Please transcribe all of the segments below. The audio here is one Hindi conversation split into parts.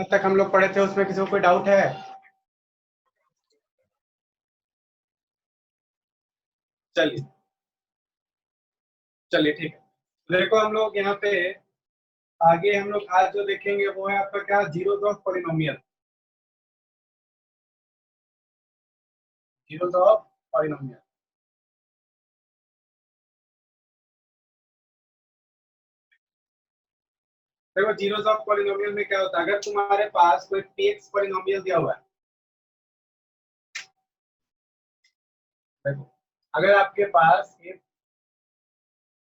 अब तक हम लोग पढ़े थे उसमें किसी को कोई डाउट है? चलिए चलिए ठीक है। देखो हम लोग यहाँ पे आगे हम लोग आज जो देखेंगे वो है आपका क्या, zeros of polynomial. Zeros of polynomial. देखो जीरोस ऑफ पॉलिनोमियल में क्या होता है, अगर तुम्हारे पास कोई px पॉलिनोमियल दिया हुआ है, देखो अगर आपके पास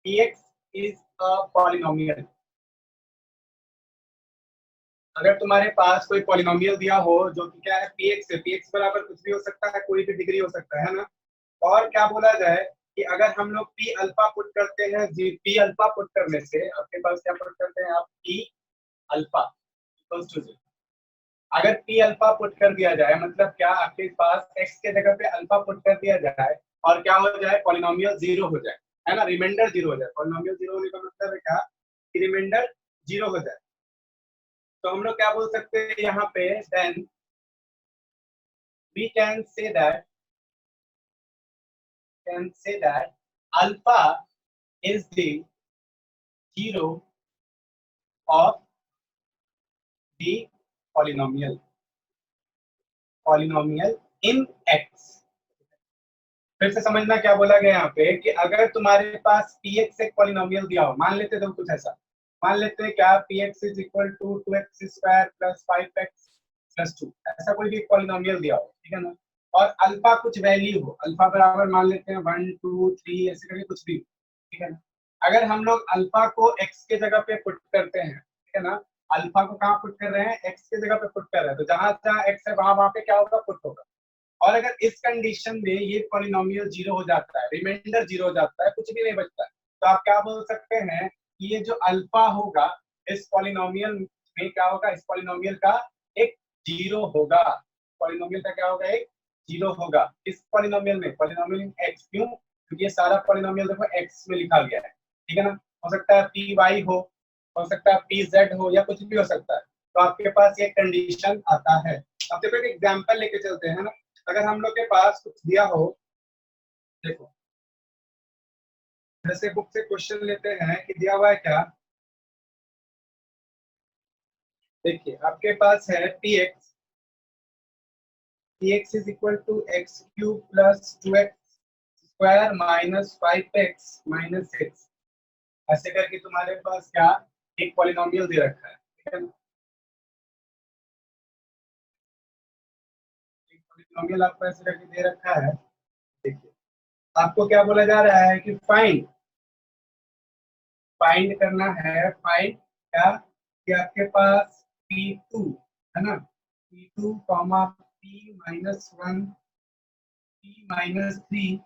px इज अ पॉलिनोमियल, अगर तुम्हारे पास कोई पॉलिनोमियल दिया हो जो कि क्या है px है, px बराबर कुछ भी हो सकता है, कोई भी डिग्री हो सकता है ना। और क्या बोला जाए कि अगर हम लोग p अल्फा पुट करते हैं, p अल्फा पुट करने से आपके पास क्या पुट करते हैं आप, p अल्फा इक्वल्स टू 0। अगर p अल्फा पुट कर दिया जाए मतलब क्या, आपके पास x के जगह पे अल्फा पुट कर दिया जाए और क्या हो जाए, पॉलिनोमियल जीरो हो जाए, है ना, रिमाइंडर जीरो हो जाए। पॉलिनोमियल जीरो होने का मतलब है क्या, कि रिमाइंडर जीरो हो जाए। तो हम लोग क्या बोल सकते हैं यहाँ पे, then we can say that alpha is the zero of the polynomial in x। फिर से समझना क्या बोला गया यहाँ पे, कि अगर तुम्हारे पास px एक पॉलिनोमियल दिया हो, मान लेते तो कुछ ऐसा, मान लेते हैं क्या, px is equal to 2x square plus 5x plus 2, ऐसा कोई भी पॉलिनोमियल दिया हो, ठीक है ना। और अल्फा कुछ वैल्यू हो, अल्फा बराबर मान लेते हैं 1 2 3 ऐसे करके कुछ भी, ठीक है ना। अगर हम लोग अल्फा को x के जगह पे पुट करते हैं, ठीक है ना, अल्फा को कहाँ पुट कर रहे हैं, x के जगह पे पुट कर रहे हैं, तो जहां जहां x है वहां वहां पे क्या होगा, पुट होगा। और अगर इस कंडीशन में ये पॉलिनोमियल जीरो हो जाता है, रिमाइंडर जीरो हो जाता है, कुछ भी नहीं बचता है, तो आप क्या बोल सकते हैं कि ये जो अल्फा होगा इस पॉलिनोमियल में क्या होगा, इस पॉलिनोमियल का एक जीरो होगा। पॉलिनोमियल का क्या होगा, एक जीरो होगा। इस पॉलिनोमियल में, पॉलिनोमियल एक्स, क्यों, क्योंकि ये सारा पॉलिनोमियल देखो एक्स में लिखा गया है, ठीक है ना। हो सकता है पी वाई हो सकता है पी जेड हो, या कुछ भी हो सकता है। तो आपके पास ये कंडीशन आता है। अब देखो एक एग्जाम्पल लेके चलते हैं ना। अगर हम लोग के पास कुछ दिया हो, देखो जैसे बुक से क्वेश्चन लेते हैं कि दिया हुआ है क्या, देखिए आपके पास है px is equal to x cube plus 2x square minus 5x minus 6, ऐसे करके तुम्हारे पास क्या, एक पॉलिनोमियल दे रखा है, ठीक है ना। एक पॉलिनोमियल आपको ऐसे करके दे रखा है। देखिए आपको क्या बोला जा रहा है कि फाइंड, फाइंड करना है, फाइंड क्या, कि आपके पास P2 है ना, P2 comma P minus 1 P minus 3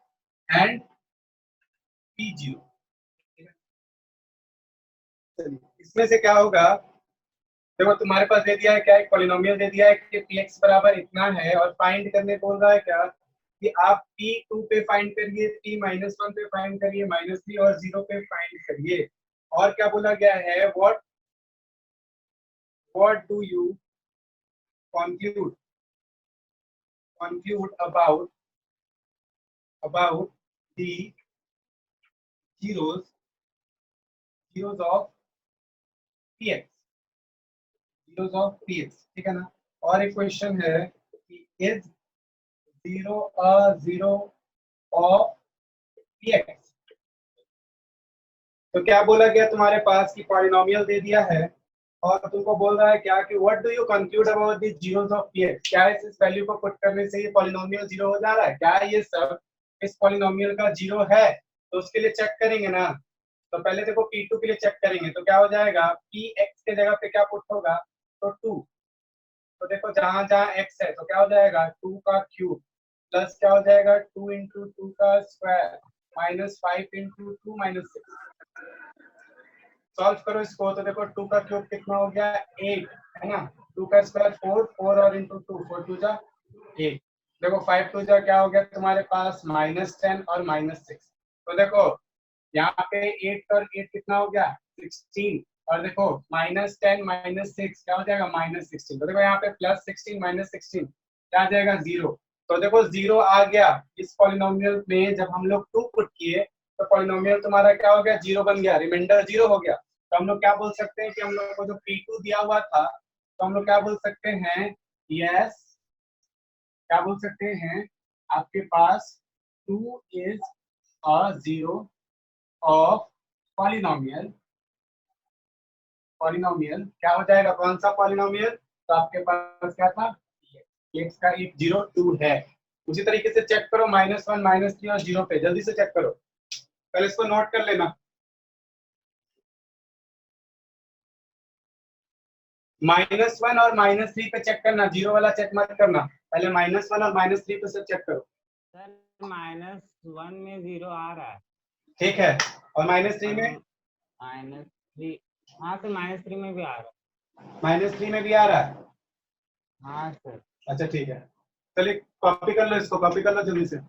and P0। चलिए इसमें से क्या होगा, देखो तुम्हारे पास दे दिया है क्या, एक पॉलिनोमियल दे दिया है कि px बराबर इतना है, और फाइंड करने बोल रहा है क्या, कि आप P2 पे फाइंड करिए, P माइनस 1 पे फाइंड करिए, माइनस 3 और 0 पे फाइंड करिए। और क्या बोला गया है, what do you conclude about the zeros of px, zeros of px, ठीक है ना। और एक क्वेश्चन है कि is zero a zero of px। तो क्या बोला गया तुम्हारे पास कि पॉलिनोमियल दे दिया है, और तुमको बोल रहा है क्या कि what do you conclude about the zeros of px, क्या इस वैल्यू को पुट करने से ये पॉलिनोमियल जीरो हो जा रहा है, क्या ये सब इस पॉलिनोमियल का जीरो है। तो उसके लिए चेक करेंगे ना। तो पहले देखो P2 के लिए चेक करेंगे, तो क्या हो जाएगा, Px के जगह पे क्या पुट होगा, तो 2। तो देखो जहां जहां x है तो क्या हो जाएगा, 2 का क्यूब प्लस क्या हो जाएगा, 2 इंटू 2 का square minus 5 into 2 minus 6। Solve करो इसको, तो देखो 2 का क्यूब कितना हो गया, 8, है ना। 2 का स्क्वायर 4, 4 और इंटू 2, 4 2 जा 8। देखो 5 2 जा क्या हो गया तुम्हारे पास, माइनस 10 और माइनस 6। तो देखो यहाँ पे 8 और 8 कितना हो गया, 16। और देखो -10 -6 क्या हो जाएगा -16। तो देखो यहाँ पे +16 -16 क्या आ जाएगा 0। तो देखो 0 आ गया इस पॉलिनोमियल में। जब हम लोग 2 पुट किए तो पॉलिनोमियल तुम्हारा क्या हो गया 0 बन गया, रिमाइंडर 0 हो गया। तो हम लोग क्या बोल सकते हैं कि हम लोग को जो P2 दिया हुआ था तो हम लोग क्या बोल सकते हैं, यस क्या बोल सकते हैं, आपके पास 2 is a 0 of polynomial. Polynomial क्या हो जाएगा, कौन सा पॉलिनोमियल, तो आपके पास क्या था x का एक 0 2 है। उसी तरीके से चेक करो -1 -3 और 0 पे, जल्दी से चेक करो, पहले इसको नोट कर लेना। -1 और -3 पे चेक करना, 0 वाला चेक मत करना, पहले -1 और -3 पे सब चेक करो। सर -1 में 0 आ रहा है। ठीक है, और -3 में -3, हाँ सर -3 में भी आ रहा -3 में भी आ रहा है। है। हाँ सर। अच्छा ठीक है, चलिए कॉपी कर लो, इसको कॉपी कर लो जल्दी से।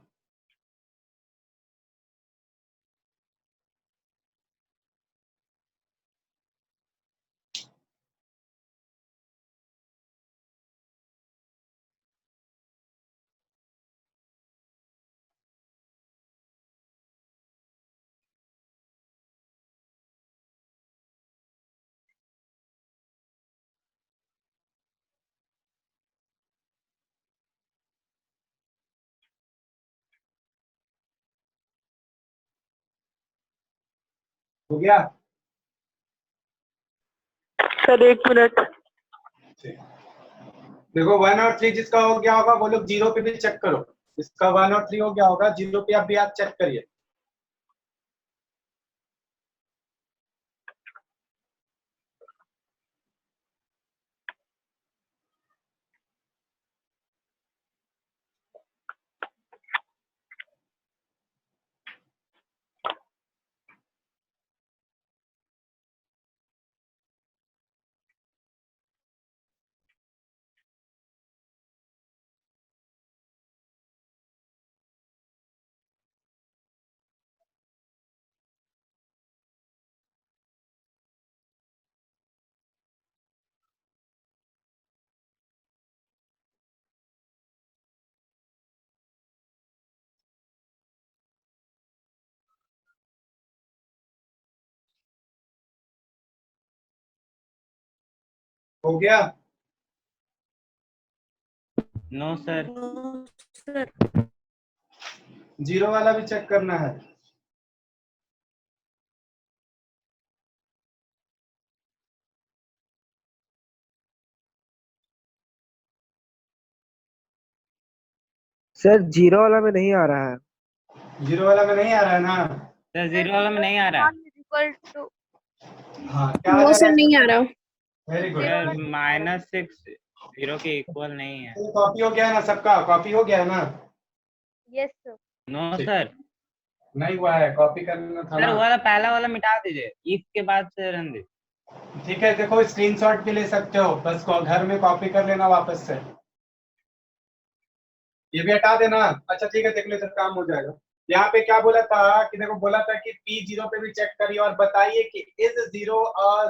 हो गया, सर 1 मिनट। देखो 1 और 3 जिसका हो गया होगा वो लोग 0 पे भी चेक करो, जिसका 1 और 3 हो गया होगा 0 पे आप भी आप चेक करिए। हो गया, नो सर। सर 0 वाला भी चेक करना है। सर 0 वाला में नहीं आ रहा है। 0 वाला में नहीं आ रहा है ना, सर 0 वाला में नहीं आ रहा है। हाँ क्या आ नो जा सर रहा नहीं आ रहा। है, वेरी गुड। सर -6 0 के इक्वल नहीं है। तो कॉपी हो गया है ना सबका, कॉपी हो गया है ना। Yes sir. नो ठीक। सर। नहीं हुआ है, कॉपी करना था सर ना। वो वाला पहला वाला मिटा दीजिए, इफ के बाद से रहने दीजिए। ठीक है, देखो स्क्रीनशॉट भी ले सकते हो, बस घर में कॉपी कर लेना वापस से। ये भी हटा देना। अच्छा ठीक है, देख लो, जब काम हो जाएगा। यहाँ पे क्या बोला था कि देखो बोला था कि P0 पे भी चेक करिए और बताइए कि is 0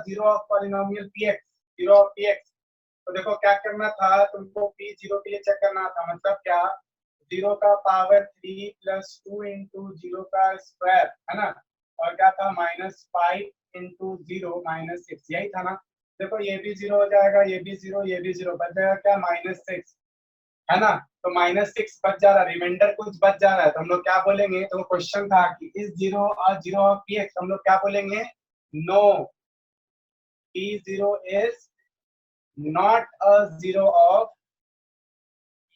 0 of polynomial Px, 0 of Px। तो देखो क्या करना था तुमको, P0 के लिए चेक करना था, मतलब क्या 0 का पावर 3 प्लस 2 इंटू 0 का स्क्वायर है ना, और क्या था -5 इंटू 0 -6, यही था ना। देखो ये भी 0 हो जाएगा, ये भी 0, ये भी 0, बच जाएगा क्या -6 है ना। तो -6 बच जा रहा है, रिमाइंडर कुछ बच जा रहा है, तो हम लोग क्या बोलेंगे, तो क्वेश्चन था कि इस 0 और 0 ऑफ Px, हम लोग क्या बोलेंगे, no P0 is not a 0 of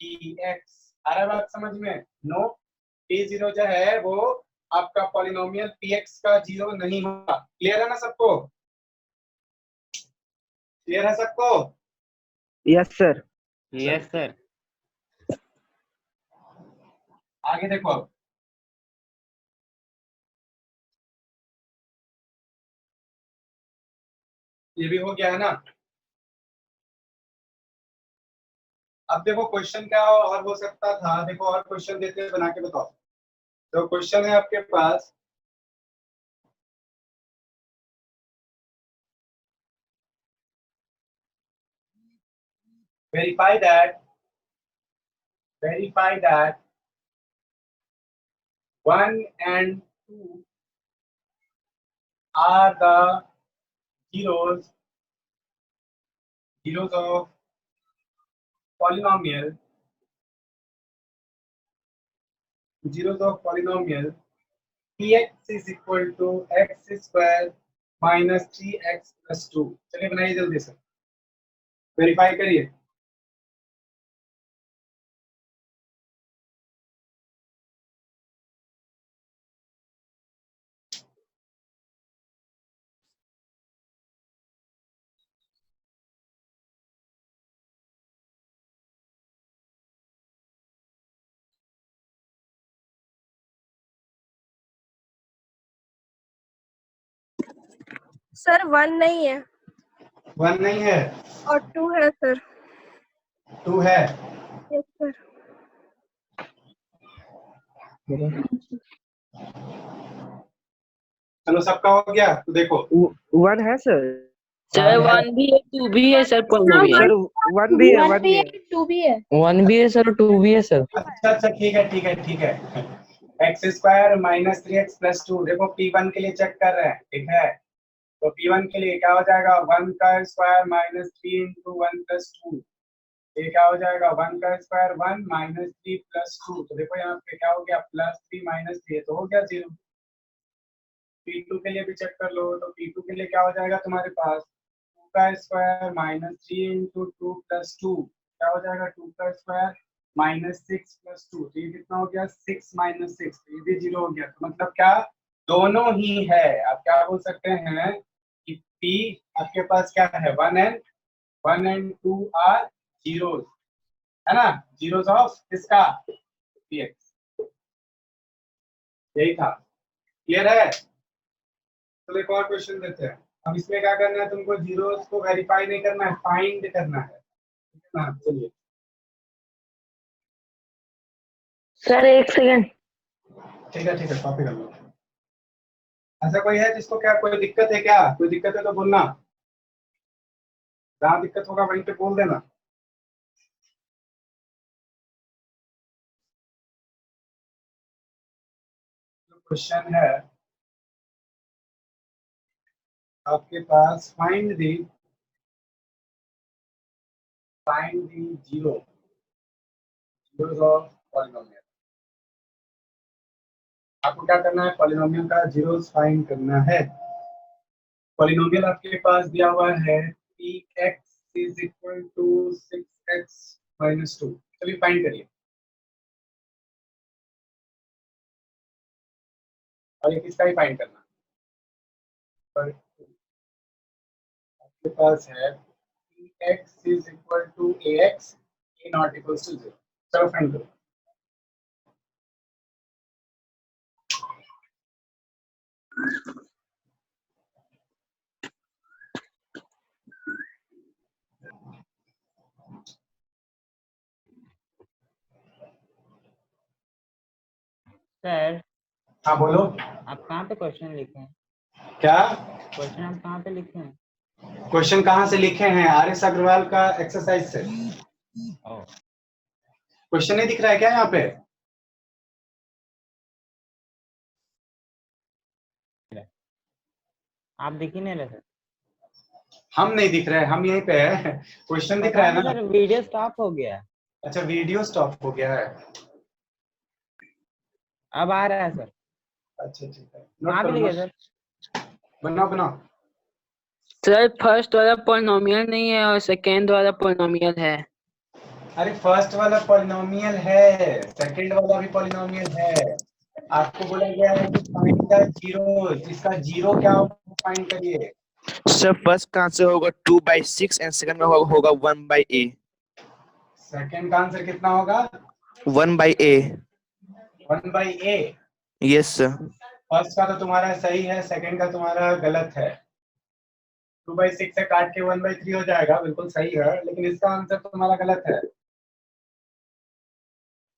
Px। आ रहा है बात समझ में, नो P0 जो है वो आपका पॉलिनोमियल Px का 0 नहीं होगा। क्लियर है ना सबको, क्लियर है सबको। Yes sir. Yes sir. आगे देखो अब, ये भी हो गया है ना। अब देखो क्वेश्चन क्या और हो सकता था, देखो और क्वेश्चन देते हैं, बना के बताओ। तो क्वेश्चन है आपके पास verify that 1 and 2 are the zeros of polynomial px is equal to x square minus 3x plus 2। चलिए बनाइए जल्दी से, वेरीफाई करिए। सर 1 नहीं है 1 नहीं है और 2 है सर। 2 है। Yes sir. चलो सबका हो गया तो देखो 1 है सर। सर 1 भी है 2 भी है सर पॉलिनोमियल। सर 1 भी है 1 भी है 2 भी है। 1 भी है सर 2 भी है सर। अच्छा ठीक है x square minus 3x plus 2। देखो P1 के लिए चेक कर रहे हैं, ठीक है। तो P1 के लिए क्या हो जाएगा, 1 का स्क्वायर माइनस 3 इंटू 1 प्लस 2। ये क्या हो जाएगा, 1 का स्क्वायर 1 माइनस 3 प्लस 2। तो देखो यहाँ पे क्या हो गया, प्लस 3 माइनस 3 तो हो गया 0। P2 के लिए भी चेक कर लो, तो P2 के लिए क्या हो जाएगा तुम्हारे पास, 2 का स्क्वायर माइनस 3 इंटू 2 प्लस 2। क्या हो जाएगा, 2 का स्क्वायर माइनस 6 प्लस 2। तो ये कितना हो गया, 6 माइनस 6। तो ये भी 0 हो गया। तो मतलब क्या, दोनों ही है। आप क्या बोल सकते हैं कि P आपके पास क्या है, 1 एंड 2 आर जीरोस, है ना, जीरोस ऑफ किसका, Px। यही था, क्लियर है। तो एक और क्वेश्चन देते हैं। अब इसमें क्या करना है, तुमको जीरोस को वेरीफाई नहीं करना है, फाइंड करना है, ठीक है ना। चलिए सर 1 सेकंड। ठीक है कॉपी कर लो। ऐसा कोई है जिसको क्या कोई दिक्कत है, क्या कोई दिक्कत है तो बोलना, जहाँ दिक्कत होगा वहीं पे बोल देना। क्वेश्चन है आपके पास, find the zeros of polynomial. आपको क्या करना है, पॉलिनोमियल का जीरोस फाइंड करना है। पॉलिनोमियल आपके पास दिया हुआ है Px is equal to 6x minus 2। चलिए फाइंड करिए। और ये किसका ही फाइंड करना है, आपके पास है Px is equal to ax, a not equal to 0। चलो फाइंड करो। सर हाँ बोलो। आप कहाँ पे क्वेश्चन लिखे हैं, क्या क्वेश्चन आप कहाँ पे लिखे हैं? क्वेश्चन कहाँ से लिखे हैं, आर.एस. अग्रवाल का एक्सरसाइज से। ओ क्वेश्चन नहीं दिख रहा है क्या यहाँ पे, आप दिख ही नहीं रहे सर। हम नहीं दिख रहे, हम यहीं पे है। क्वेश्चन दिख रहा है पता ना। नहीं सर, वीडियो स्टॉप हो गया है। अच्छा वीडियो स्टॉप हो गया है। अब आ रहा है सर। अच्छा ठीक है, कहाँ पे लिखे सर? बनाओ। सर फर्स्ट वाला पॉलिनोमियल नहीं है और सेकंड वाला पॉलिनोमियल है। अरे फर्स्ट वाला पॉलिनोमियल है, सेकंड वाला भी पॉलिनोमियल है। आपको बोला गया है कि फाइंड द जीरो, जिसका जीरो क्या होगा फाइंड करिए। सर फर्स्ट का आंसर होगा 2/6 एंड सेकंड का होगा 1/a। सेकंड का आंसर कितना होगा, 1/a। 1/a। Yes sir. First का तो तुम्हारा सही है, सेकंड का तुम्हारा गलत है। 2/6 से काट के 1/3 हो जाएगा, बिल्कुल सही है, लेकिन इसका आंसर तुम्हारा गलत है।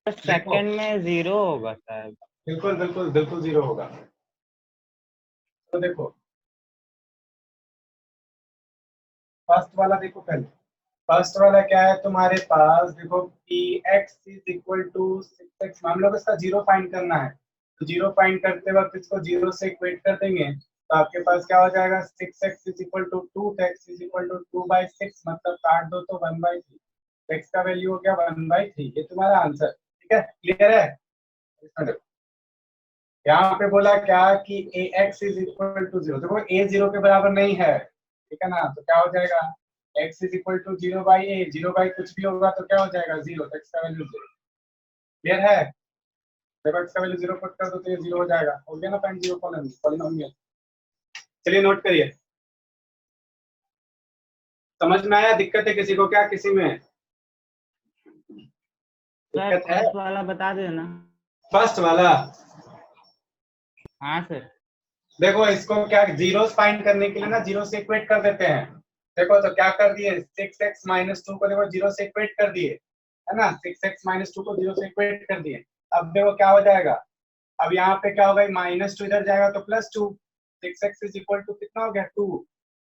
सेकंड में 0 होगा सर। बिल्कुल 0 होगा। तो देखो फर्स्ट वाला देखो पहले, फर्स्ट वाला क्या है तुम्हारे पास, देखो px is equal to 6x, हम लोग इसका जीरो फाइंड करना है, तो जीरो फाइंड करते वक्त इसको जीरो से इक्वेट कर देंगे, तो आपके पास क्या हो जाएगा 6x इज इक्वल टू 2, तो x इज इक्वल टू 2/6, मतलब काट दो तो 1/3, x का वैल्यू हो गया 1/3, ये तुम्हारा आंसर। ठीक है, क्लियर है? यहाँ पे बोला क्या कि ax इज इक्वल टू 0, देखो a 0 के बराबर नहीं है, ठीक है ना, तो क्या हो जाएगा x is equal to 0/a, 0 कुछ भी होगा तो क्या हो जाएगा 0, तो x का वैल्यू 0। क्लियर है? जब x का वैल्यू 0 पुट कर दो तो ये 0 हो जाएगा, हो गया ना पॉइंट 0 पॉलिनोमियल। चलिए नोट करिए, समझ में आया? दिक्कत है किसी को क्या, किसी में सर दिक्कत है? फर्स्ट वाला बता देना। फर्स्ट वाला हाँ सर। देखो, इसको क्या जीरोस फाइंड करने के लिए ना जीरो से इक्वेट कर देते हैं। देखो तो क्या कर दिए, 6x माइनस 2 को देखो जीरो से इक्वेट कर दिए, है ना, 6x माइनस 2 को जीरो से इक्वेट कर दिए। अब देखो क्या हो जाएगा, अब यहाँ पे क्या होगा, -2 इधर जाएगा तो +2, 6x इज इक्वल टू कितना हो गया 2,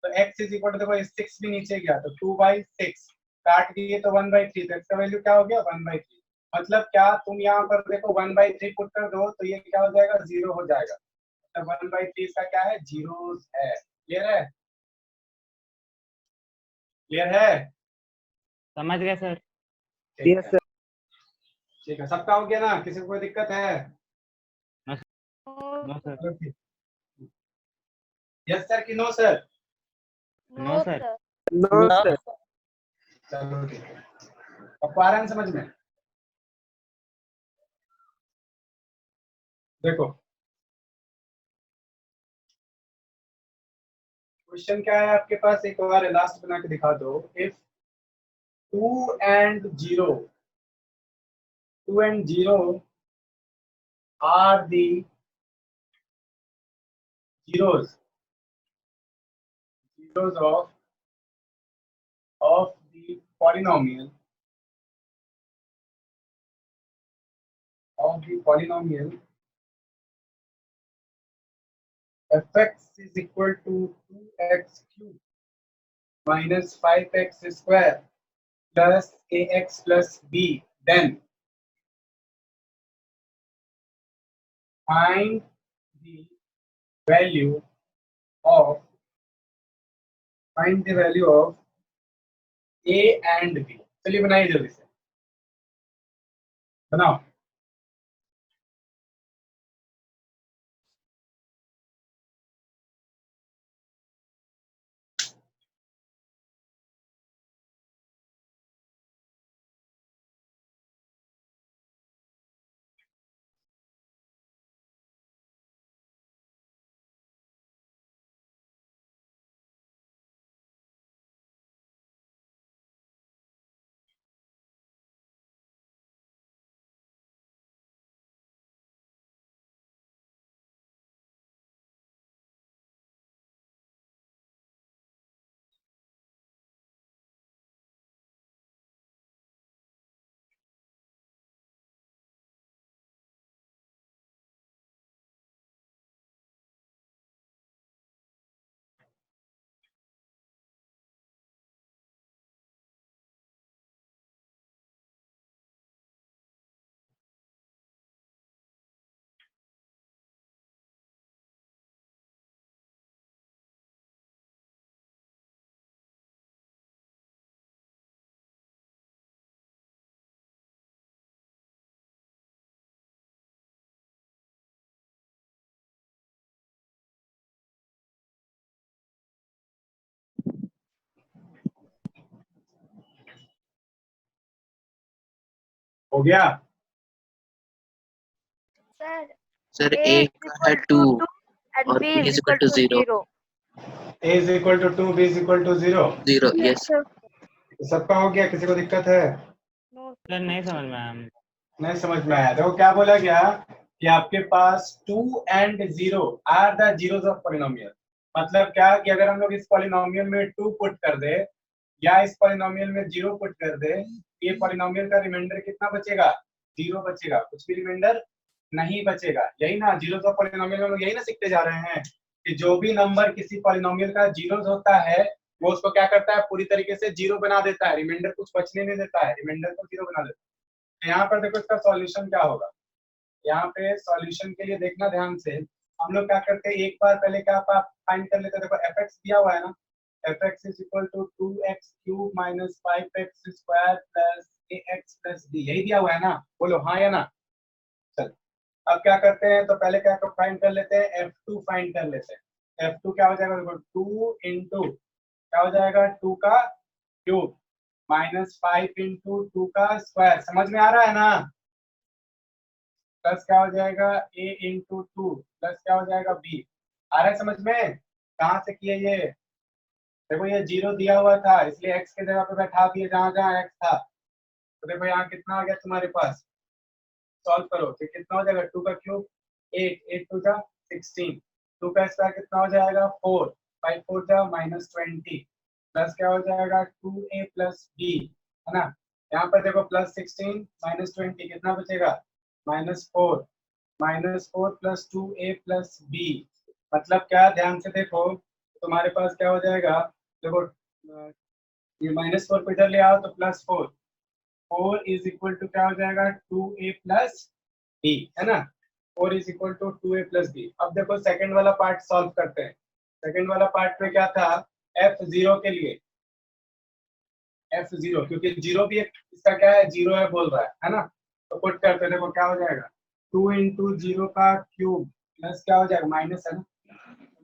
तो x इज इक्वल टू देखो 6 भी नीचे गया तो 2/6, काट दिए तो 1/3, तो x का वैल्यू क्या हो गया 1/3। मतलब क्या, तुम यहाँ पर देखो 1/3 पुट कर दो तो ये क्या हो जाएगा 0 हो जाएगा, तो 1/3 का क्या है, जीरोस है। क्लियर है? क्लियर है? समझ गए सर। ठीक यस है, सर। ठीक है, सबका हो गया ना, किसी को कोई दिक्कत है? No sir. यस सर कि no sir? No sir. No sir. चलो ठीक है, अब आ रहा है समझ में? देखो क्वेश्चन क्या है आपके पास, एक बार लास्ट बना के दिखा दो। If 2 and 0 are the zeros of the polynomial fx is equal to 2x cube minus 5x square plus ax plus b, then find the value of a and b। चलिए बनाइए जल्दी से, बनाओ। हो गया? Sir sir A A is का है equal 2 to 2 and और B B is is equal equal to to 0 0. a is equal to 2, b is equal to 0। 0 Yes, yes sir. सबका हो गया, किसी को दिक्कत है? No, सर नहीं समझ में आया। नहीं समझ में आया? देखो क्या बोला गया कि आपके पास 2 and 0 are the zeros of polynomial. मतलब क्या कि अगर हम लोग इस पॉलिनोमियल में 2 पुट कर दे या इस पॉलिनोमियल में 0 पुट कर दे, ये पॉलिनोमियल का रिमाइंडर कितना बचेगा, 0 बचेगा, कुछ भी रिमाइंडर नहीं बचेगा। यही ना जीरोस ऑफ पॉलिनोमियल में हम लोग यही ना सीखते जा रहे हैं कि जो भी नंबर किसी पॉलिनोमियल का जीरोस होता है वो उसको क्या करता है, पूरी तरीके से जीरो बना देता है, रिमाइंडर कुछ बचने नहीं देता है, रिमाइंडर को जीरो बना देता है। तो यहाँ पर देखो इसका सॉल्यूशन क्या होगा। यहाँ पे सॉल्यूशन के लिए देखना ध्यान से, हम लोग क्या करते हैं, एक बार पहले क्या फाइंड कर लेते हैं। देखो एफ एक्स दिया हुआ है ना, F X is equal to 2x³ minus 5x² plus ax plus b, यही दिया हुआ है ना, बोलो हाँ या ना। चल अब क्या करते हैं, तो पहले क्या फाइंड कर लेते हैं, f2 फाइंड कर लेते हैं। f2 क्या हो जाएगा, देखो 2 इंटू क्या हो जाएगा, 2 का क्यूब माइनस 5 इंटू 2 का स्क्वायर, समझ में आ रहा है ना, प्लस क्या हो जाएगा a इंटू 2 प्लस क्या हो जाएगा b, आ रहा है समझ में। कहाँ से किए ये, देखो ये जीरो दिया हुआ था इसलिए x के जगह पे बैठा दिए जहां जहां x था। तो देखो यहाँ कितना आ गया तुम्हारे पास, सॉल्व करो तो कितना हो जाएगा, 2 का क्यूब 8, 8 2 जा 16, 2 का स्क्वायर कितना हो जाएगा 4, 5 4 जा -20 प्लस क्या हो जाएगा 2a प्लस b, है ना। यहाँ पर देखो प्लस 16 -20 कितना बचेगा -4, -4 प्लस 2a प्लस b, मतलब क्या, ध्यान से देखो तुम्हारे पास क्या हो जाएगा, देखो ये -4 को इधर ले आओ तो +4, 4 इज इक्वल टू क्या हो जाएगा 2a प्लस b, है ना, 4 is equal to 2a plus b। अब देखो सेकंड वाला पार्ट सॉल्व करते हैं। सेकंड वाला पार्ट में क्या था, f0 के लिए, f0 क्योंकि जीरो भी एक इसका क्या है, जीरो है बोल रहा है ना, तो पुट करते हैं। देखो क्या हो जाएगा 2 इंटू 0 का क्यूब प्लस क्या हो जाएगा, माइनस है ना,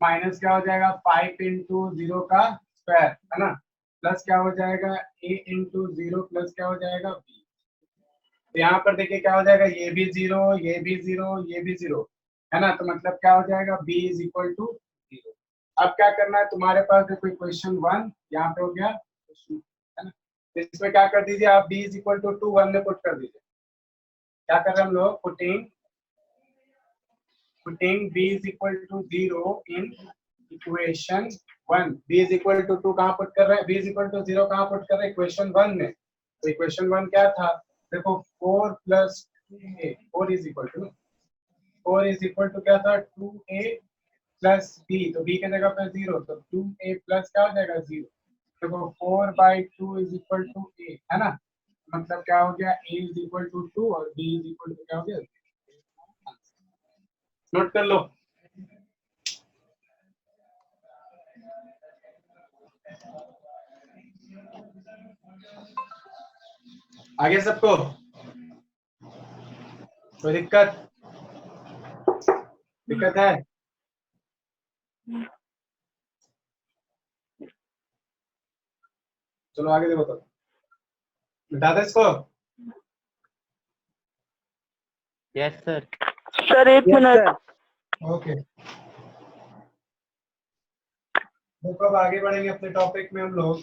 माइनस क्या हो जाएगा 5 इंटू 0 का स्क्वायर, है ना, प्लस क्या हो जाएगा a इंटू 0 प्लस क्या हो जाएगा b। तो यहाँ पर देखिए क्या हो जाएगा, ये भी जीरो, ये भी जीरो, ये भी जीरो, है ना, तो मतलब क्या हो जाएगा b इज इक्वल टू 0। अब क्या करना है तुम्हारे पास, देखो इक्वेशन 1 यहाँ पे हो गया, है ना, तो इसमें क्या कर दीजिए आप, b इज इक्वल टू 2 1 में पुट कर दीजिए। क्या कर रहे हैं हम लोग, putting b is equal to 0 in equation 1, b is equal to 2 कहाँ पुट कर रहे हैं, b is equal to 0 कहाँ पुट कर रहे हैं, इक्वेशन 1 में। तो इक्वेशन 1 क्या था, देखो 4 plus 2a, 4 is equal to, 4 is equal to क्या था 2a प्लस b, तो b के जगह पर 0, तो 2a प्लस क्या हो जाएगा 0। देखो 4/2 इज इक्वल टू a, है ना, मतलब क्या हो गया a इज इक्वल टू 2 और b इज इक्वल टू क्या हो गया, नोट कर लो। आगे सबको कोई दिक्कत है, चलो आगे देखो, तो बता दे इसको। Yes sir. सर एक मिनट। ओके देखो अब आगे बढ़ेंगे अपने टॉपिक में हम लोग।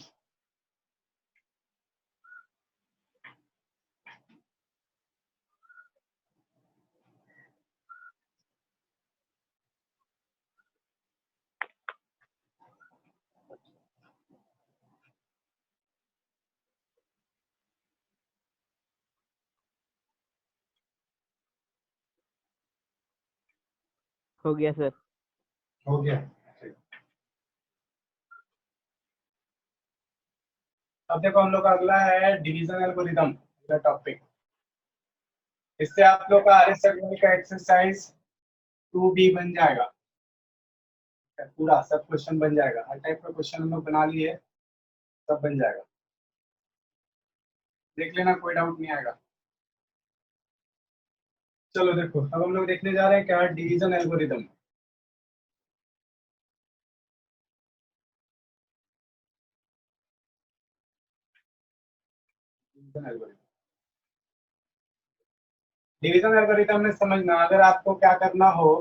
हो गया सर। हो गया, अब देखो हम लोग का अगला है डिवीजन एल्गोरिथम का टॉपिक। इससे आप लोग का आरएस का एक्सरसाइज 2b बन जाएगा, पूरा सब क्वेश्चन बन जाएगा, हर टाइप का क्वेश्चन हम लोग बना लिए, सब बन जाएगा, देख लेना कोई डाउट नहीं आएगा। चलो देखो अब हम लोग देखने जा रहे हैं क्या, डिवीजन एल्गोरिथम। डिवीजन एल्गोरिथम में समझना, अगर आपको क्या करना हो,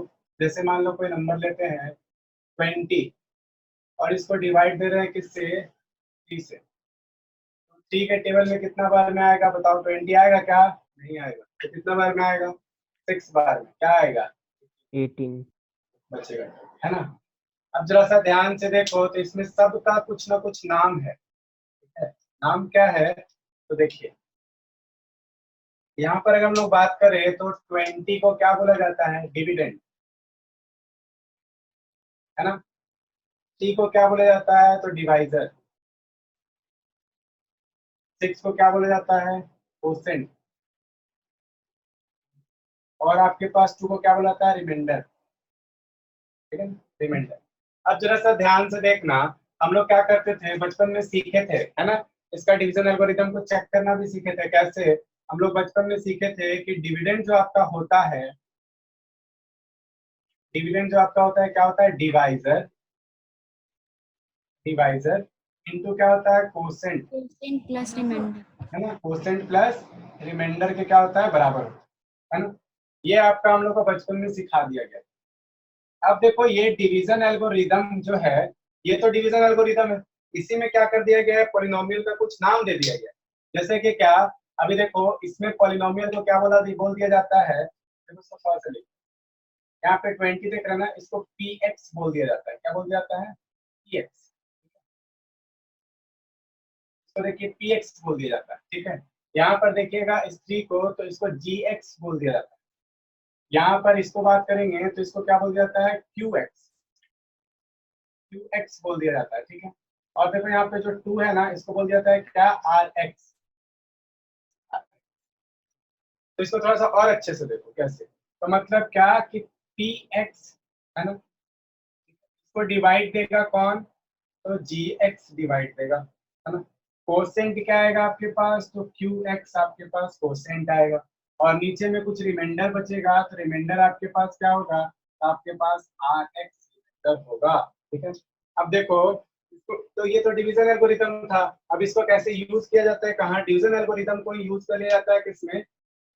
जैसे मान लो कोई नंबर लेते हैं 20 और इसको डिवाइड दे रहे हैं किससे, 3 से, तो 3 के टेबल में कितना बार में आएगा बताओ, 20 आएगा क्या, नहीं आएगा, तो कितना बार में आएगा, 6 बार में, क्या आएगा 18 बचेगा, है ना। अब जरा सा ध्यान से देखो तो इसमें सबका कुछ ना कुछ नाम है, ठीक है? नाम क्या है, तो देखिए यहाँ पर अगर हम लोग बात करें तो 20 को क्या बोला जाता है, डिविडेंड, है ना। टी को क्या बोला जाता है, तो डिवाइजर, 6 को क्या बोला जाता है, कोसेंट, और आपके पास 2 को क्या बोला जाता है, रिमाइंडर, ठीक है, रिमाइंडर। अब जरा सा ध्यान से देखना, हम लोग क्या करते थे बचपन में, सीखे थे, है ना, इसका डिवीजन एल्गोरिथम को चेक करना भी सीखे थे। कैसे? हम लोग बचपन में सीखे थे कि डिविडेंड जो आपका होता है, डिविडेंड जो आपका होता है क्या होता है, डिवाइजर, डिवाइजर इनटू क्या होता है, कोसेंट, कोसेंट प्लस रिमाइंडर, है ना, कोसेंट प्लस रिमाइंडर के क्या होता है, बराबर, है ना। ये आपका हम लोग को बचपन में सिखा दिया गया। अब देखो ये डिवीजन एल्गोरिदम जो है, ये तो डिवीजन एल्गोरिदम है, इसी में क्या कर दिया गया है, पॉलिनोमियल का कुछ नाम दे दिया गया। जैसे कि क्या, अभी देखो इसमें पॉलिनोमियल को क्या बोल दिया जाता है, देखो सफा से लिखो, यहाँ पे 20 देख रहे हैं ना, इसको px बोल दिया जाता है। क्या बोल दिया जाता है, px, इसको देखिए px बोल दिया जाता है, ठीक है। यहाँ पर देखिएगा इस 3 को, तो इसको gx बोल दिया जाता है। यहाँ पर इसको बात करेंगे तो इसको क्या बोल दिया जाता है, qx, qx बोल दिया जाता है, ठीक है। और देखो यहाँ पे जो 2 है ना, इसको बोल दिया जाता है क्या, rx। तो इसको थोड़ा सा और अच्छे से देखो कैसे, तो मतलब क्या कि px, है ना, इसको डिवाइड देगा कौन, तो gx डिवाइड देगा, है ना। कोसेंट क्या आएगा आपके पास, तो qx आपके पास कोसेंट आएगा, और नीचे में कुछ रिमाइंडर बचेगा, तो रिमाइंडर आपके पास क्या होगा, तो आपके पास rx रिमाइंडर होगा, ठीक है। अब देखो इसको, तो ये तो डिवीजन एल्गोरिथम था। अब इसको कैसे यूज किया जाता है, कहाँ डिवीजन एल्गोरिथम को यूज कर लिया जाता है, किसमें,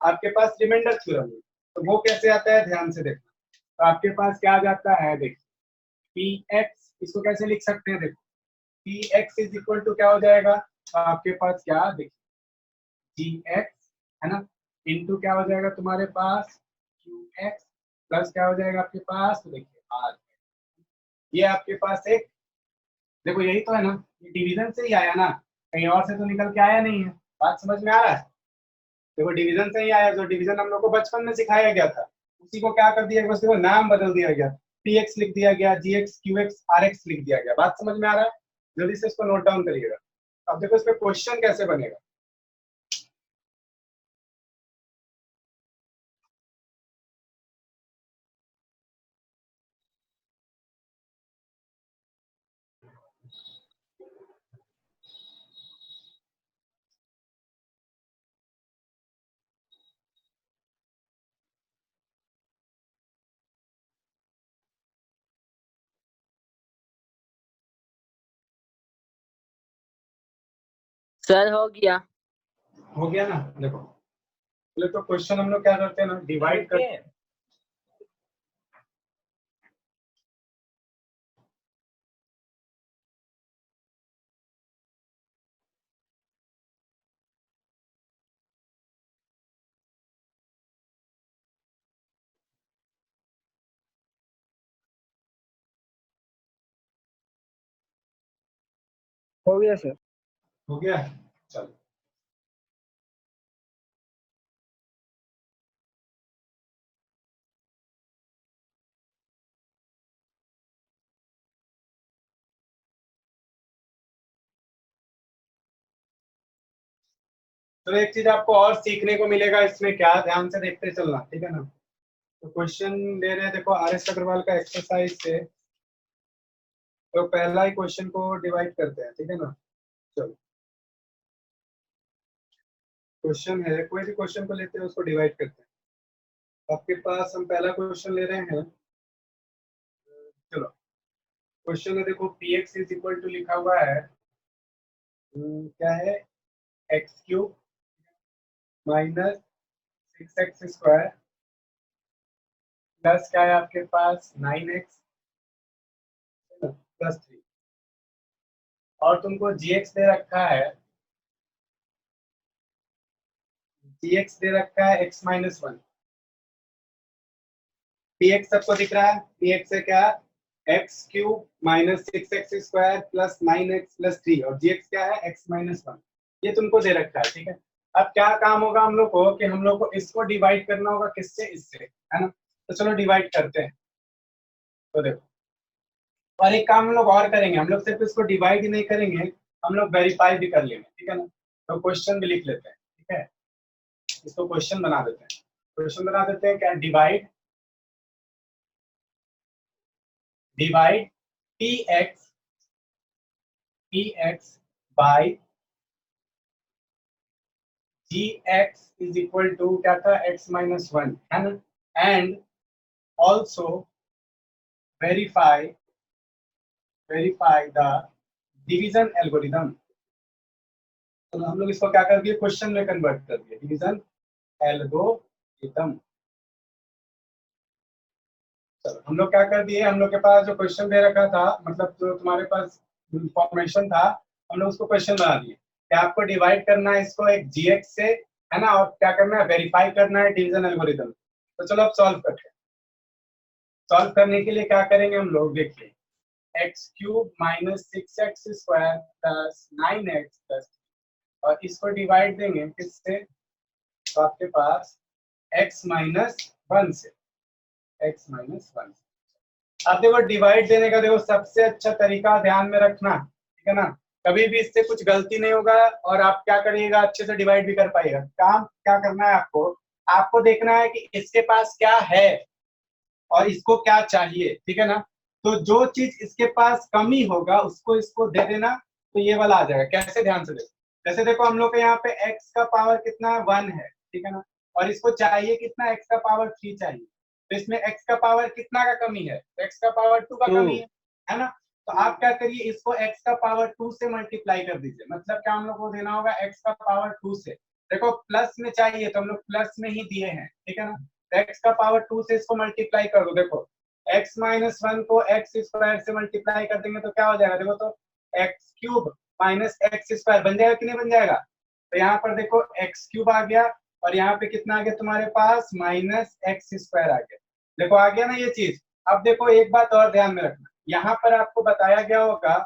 आपके पास रिमाइंडर थ्योरम में। तो वो कैसे आता है, ध्यान से देखना। तो आपके पास क्या आ जाता है, देखिए px, इसको कैसे लिख सकते हैं, देखो px इज इक्वल टू क्या हो जाएगा, तो आपके पास क्या, देखिए gx, है ना, इनटू क्या हो जाएगा तुम्हारे पास, qx, प्लस क्या हो जाएगा आपके पास, तो देखिए r, ये आपके पास एक, देखो यही तो है ना, ये डिवीजन से ही आया ना, कहीं और से तो निकल के आया नहीं है। बात समझ में आ रहा है, देखो डिवीजन से ही आया, जो डिवीजन हम लोग को बचपन में सिखाया गया था, उसी को क्या कर दिया गया, उसको नाम बदल दिया गया, px लिख दिया गया, gx, qx, rx लिख दिया गया। बात समझ में आ रहा है, जल्दी से इसको नोट डाउन करिएगा। अब देखो इस पे क्वेश्चन कैसे बनेगा, सर हो गया। हो गया ना। देखो पहले तो क्वेश्चन हम लोग क्या करते हैं ना, डिवाइड कर, हो गया सर। हो गया, चलो। तो एक चीज आपको और सीखने को मिलेगा इसमें, क्या, ध्यान से देखते चलना, ठीक है ना। तो क्वेश्चन दे रहे हैं, देखो RS अग्रवाल का एक्सरसाइज से, तो पहला ही क्वेश्चन को डिवाइड करते हैं, ठीक है ना। चलो क्वेश्चन है, कोई भी क्वेश्चन को लेते हैं उसको डिवाइड करते हैं। आपके पास हम पहला क्वेश्चन ले रहे हैं, चलो क्वेश्चन है, देखो px इज इक्वल टू लिखा हुआ है, क्या है, x cube minus 6x square plus क्या है आपके पास 9x प्लस 3, और तुमको gx दे रखा है, gx दे रखा है x माइनस 1। px सबको दिख रहा है, px है क्या, x cube minus 6x square plus 9x plus 3, और gx क्या है, x माइनस 1। ये तुमको दे रखा है, ठीक है। अब क्या काम होगा हम लोग को, कि हम लोग को इसको डिवाइड करना होगा, किससे, इससे, है ना। तो चलो डिवाइड करते हैं। तो देखो, और एक काम हम लोग और करेंगे, हम लोग सिर्फ इसको डिवाइड ही नहीं करेंगे, हम लोग वेरीफाई भी कर लेंगे, ठीक है ना। तो क्वेश्चन भी लिख लेते हैं, ठीक है, इसको क्वेश्चन बना देते हैं। क्वेश्चन बना देते हैं क्या, divide px by gx is equal to क्या था, x माइनस 1, है ना, and also verify the division algorithm. तो हम लोग इसको क्या कर दिए, क्वेश्चन में कन्वर्ट कर दिए, डिवीजन एल्गोरिदम। चलो हम लोग क्या कर दिए, हम लोग के पास जो क्वेश्चन दे रखा था, मतलब जो तुम्हारे पास इंफॉर्मेशन था, हम लोग उसको क्वेश्चन बना दिए कि आपको डिवाइड करना है इसको एक gx से, है ना, और क्या करना है, वेरीफाई करना है डिवीजन एल्गोरिदम। तो चलो अब सॉल्व करते हैं। सॉल्व करने के लिए क्या करेंगे हम लोग, देखिए x³ minus 6x square plus 9x plus, और इसको डिवाइड देंगे किससे, तो आपके पास x माइनस 1 से, x माइनस 1। अब देखो डिवाइड देने का देखो सबसे अच्छा तरीका ध्यान में रखना, ठीक है ना, कभी भी इससे कुछ गलती नहीं होगा और आप क्या करिएगा, अच्छे से डिवाइड भी कर पाइएगा। काम क्या करना है आपको, आपको देखना है कि इसके पास क्या है और इसको क्या चाहिए, ठीक है ना। तो जो चीज इसके पास कमी होगा उसको इसको दे देना, तो ये वाला आ जाएगा। कैसे, ध्यान से देखो, जैसे देखो हम लोग के यहाँ पे x का पावर कितना है, 1 है, ठीक है ना, और इसको चाहिए कितना, x का पावर 3 चाहिए। तो इसमें x का पावर कितना का कमी है, x का पावर 2 का कमी है ना। तो आप क्या करिए, इसको x का पावर 2 से मल्टीप्लाई कर दीजिए। मतलब क्या हम लोग को देना होगा, x का पावर 2 से, देखो प्लस में चाहिए तो हम लोग प्लस में ही दिए हैं, ठीक है ना। तो x का पावर 2 से इसको मल्टीप्लाई कर दो। देखो x माइनस 1 को x स्क्वायर से मल्टीप्लाई कर देंगे तो क्या हो जाएगा, देखो तो x³ माइनस x स्क्वायर बन जाएगा कि नहीं बन जाएगा। तो यहाँ पर देखो x³ आ गया और यहाँ पे कितना आ गया तुम्हारे पास, माइनस x स्क्वायर आ गया। देखो आ गया ना ये चीज। अब देखो एक बात और ध्यान में रखना, यहाँ पर आपको बताया गया होगा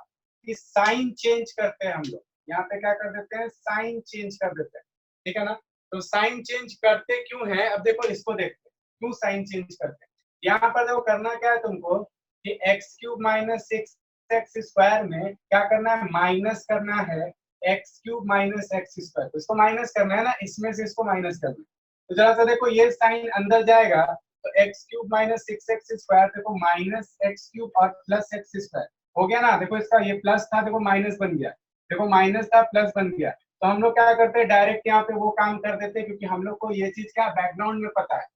कि साइन चेंज करते हैं हम लोग, यहाँ पे क्या कर देते हैं, साइन चेंज कर देते हैं, ठीक है ना। तो साइन चेंज करते क्यों है, अब देखो इसको देखते हैं क्यों साइन चेंज करते हैं। यहाँ पर देखो करना क्या है तुमको कि x³ माइनस 6x स्क्वायर में क्या करना है, माइनस करना है x³ माइनस x स्क्वायर। तो इसको माइनस करना है ना, इसमें से इसको माइनस करना है। तो जरा सा देखो ये साइन अंदर जाएगा तो x³ माइनस 6x स्क्वायर, देखो माइनस x³ और प्लस x स्क्वायर हो गया ना। देखो इसका ये प्लस था, देखो माइनस बन गया, देखो माइनस था प्लस बन गया। तो हम लोग क्या करते हैं, डायरेक्ट यहाँ पे वो काम कर देते हैं, क्योंकि हम लोग को ये चीज क्या बैकग्राउंड में पता है,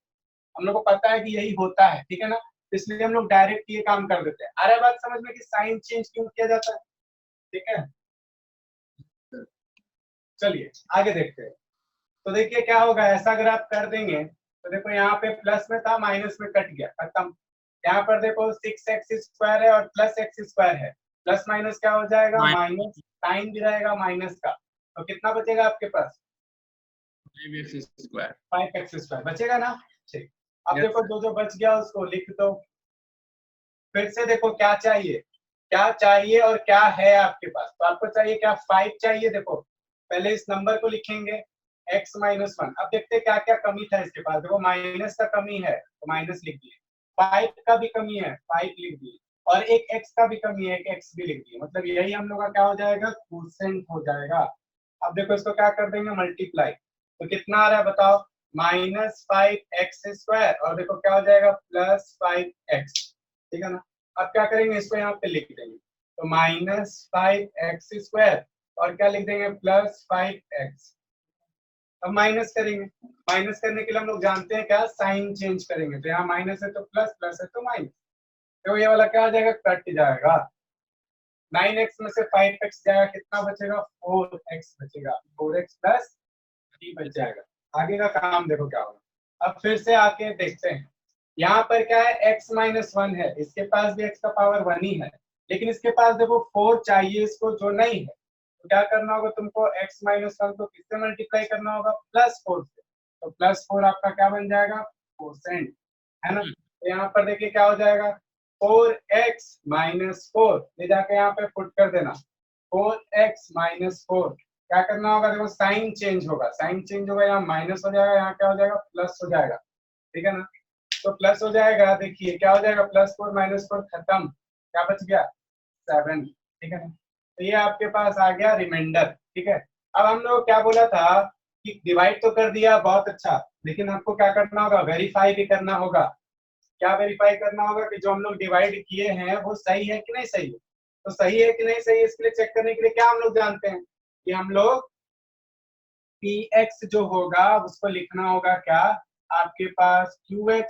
हम लोग को पता है कि यही होता है, ठीक है ना। इसलिए हम लोग डायरेक्ट ये काम कर देते हैं। आ रहा है बात समझ में कि साइन चेंज क्यों किया जाता है, ठीक है। चलिए आगे देखते हैं। तो देखिए क्या होगा, ऐसा अगर आप कर देंगे तो देखो यहाँ पे प्लस में था, माइनस में कट गया, खत्म। यहाँ पर देखो 6x स्क्वायर है और प्लस x स्क्वायर है, प्लस माइनस क्या हो जाएगा, माइनस, साइन भी रहेगा माइनस का, तो कितना बचेगा आपके पास, 5x स्क्वायर बचेगा ना। ठीक, अब देखो जो बच गया उसको लिख दो। फिर से देखो क्या चाहिए, क्या चाहिए और क्या है आपके पास। तो आपको चाहिए क्या, 5 चाहिए। देखो पहले इस नंबर को लिखेंगे x माइनस 1। अब देखते हैं क्या क्या कमी था इसके पास। देखो माइनस का कमी है तो माइनस लिख दिए, 5 का भी कमी है 5 लिख दिए, और एक x का भी कमी है, एक x भी लिख दिए। मतलब यही हम लोग का क्या हो जाएगा, क्वोशिएंट हो जाएगा। अब देखो इसको क्या कर देंगे, मल्टीप्लाई, तो कितना आ रहा है बताओ, माइनस 5x स्क्वायर, और देखो क्या हो जाएगा, प्लस 5x, ठीक है ना। अब क्या करेंगे, इसको यहाँ पे लिख देंगे, तो माइनस 5x स्क्वायर और क्या लिख देंगे, प्लस 5x। अब माइनस करेंगे, माइनस करने के लिए हम लोग जानते हैं क्या, साइन चेंज करेंगे। तो यहाँ माइनस है तो प्लस, प्लस है तो माइनस, तो ये वाला क्या आ जाएगा, कट जाएगा। 9x में से 5x जाएगा, कितना बचेगा, 4x बचेगा, 4x प्लस 3 बच जाएगा। आगे का काम देखो क्या होगा। अब फिर से आके देखते हैं, यहाँ पर क्या है, x माइनस 1 है, इसके पास भी x का पावर 1 ही है, लेकिन इसके पास देखो 4 चाहिए इसको, जो नहीं है। तो क्या करना होगा तुमको, x माइनस 1 को किससे मल्टीप्लाई करना होगा, प्लस 4 से। तो प्लस 4 आपका क्या बन जाएगा, क्वोशिएंट, है ना। तो यहाँ पर देखिए क्या हो जाएगा, 4x माइनस 4 ले जाके यहाँ पे पुट कर देना, 4x माइनस 4। क्या करना होगा, देखो साइन चेंज होगा, साइन चेंज होगा, यहाँ माइनस हो जाएगा, यहाँ क्या हो जाएगा, प्लस हो जाएगा, ठीक है ना। तो प्लस हो जाएगा, देखिए क्या हो जाएगा, प्लस 4 माइनस 4 खत्म, क्या बच गया, 7, ठीक है ना। तो ये आपके पास आ गया रिमाइंडर, ठीक है। अब हम लोग क्या बोला था कि डिवाइड तो कर दिया, बहुत अच्छा, लेकिन आपको क्या करना होगा, वेरीफाई भी करना होगा। क्या वेरीफाई करना होगा कि जो हम लोग डिवाइड किए हैं वो सही है कि नहीं सही है। तो सही है कि नहीं सही है, इसके लिए चेक करने के लिए क्या हम लोग जानते हैं कि हम लोग px जो होगा उसको लिखना होगा क्या, आपके पास qx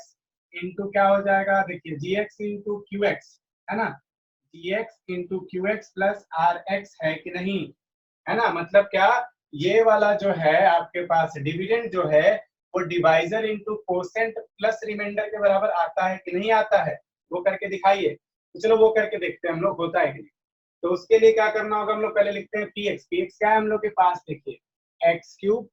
इंटू क्या हो जाएगा, देखिए gx इंटू qx है ना, gx into qx plus rx है कि नहीं, है ना। मतलब क्या, ये वाला जो है आपके पास डिविडेंड जो है वो divisor into quotient plus remainder के बराबर आता है कि नहीं आता है, वो करके दिखाइए। तो चलो वो करके देखते हैं हम लोग होता है कि नहीं। तो उसके लिए क्या करना होगा, हम लोग पहले लिखते हैं px क्या है हम लोग के पास, देखिए x cube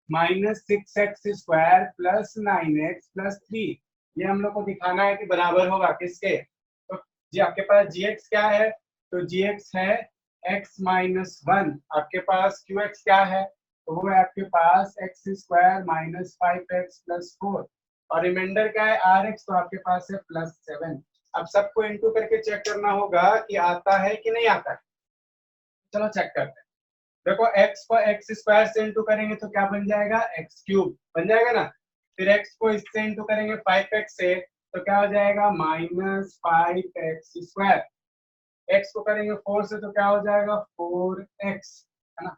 minus 6x square plus 9x plus 3, ये हम लोग को दिखाना है कि बराबर होगा किसके। तो जी आपके पास gx क्या है, तो gx है x माइनस 1, आपके पास qx क्या है, तो वो है आपके पास x square minus 5x plus 4, और रिमाइंडर क्या है rx, तो आपके पास है प्लस 7। अब सबको इनटू करके चेक करना होगा कि आता है कि नहीं आता है। चलो चेक करते हैं। देखो x को x स्क्वायर से इंटू करेंगे तो क्या बन जाएगा, x क्यूब बन जाएगा ना। फिर x को इससे इंटू करेंगे 5x से तो क्या हो जाएगा, माइनस 5x स्क्वायर। x को करेंगे 4 से तो क्या हो जाएगा, 4x, है ना।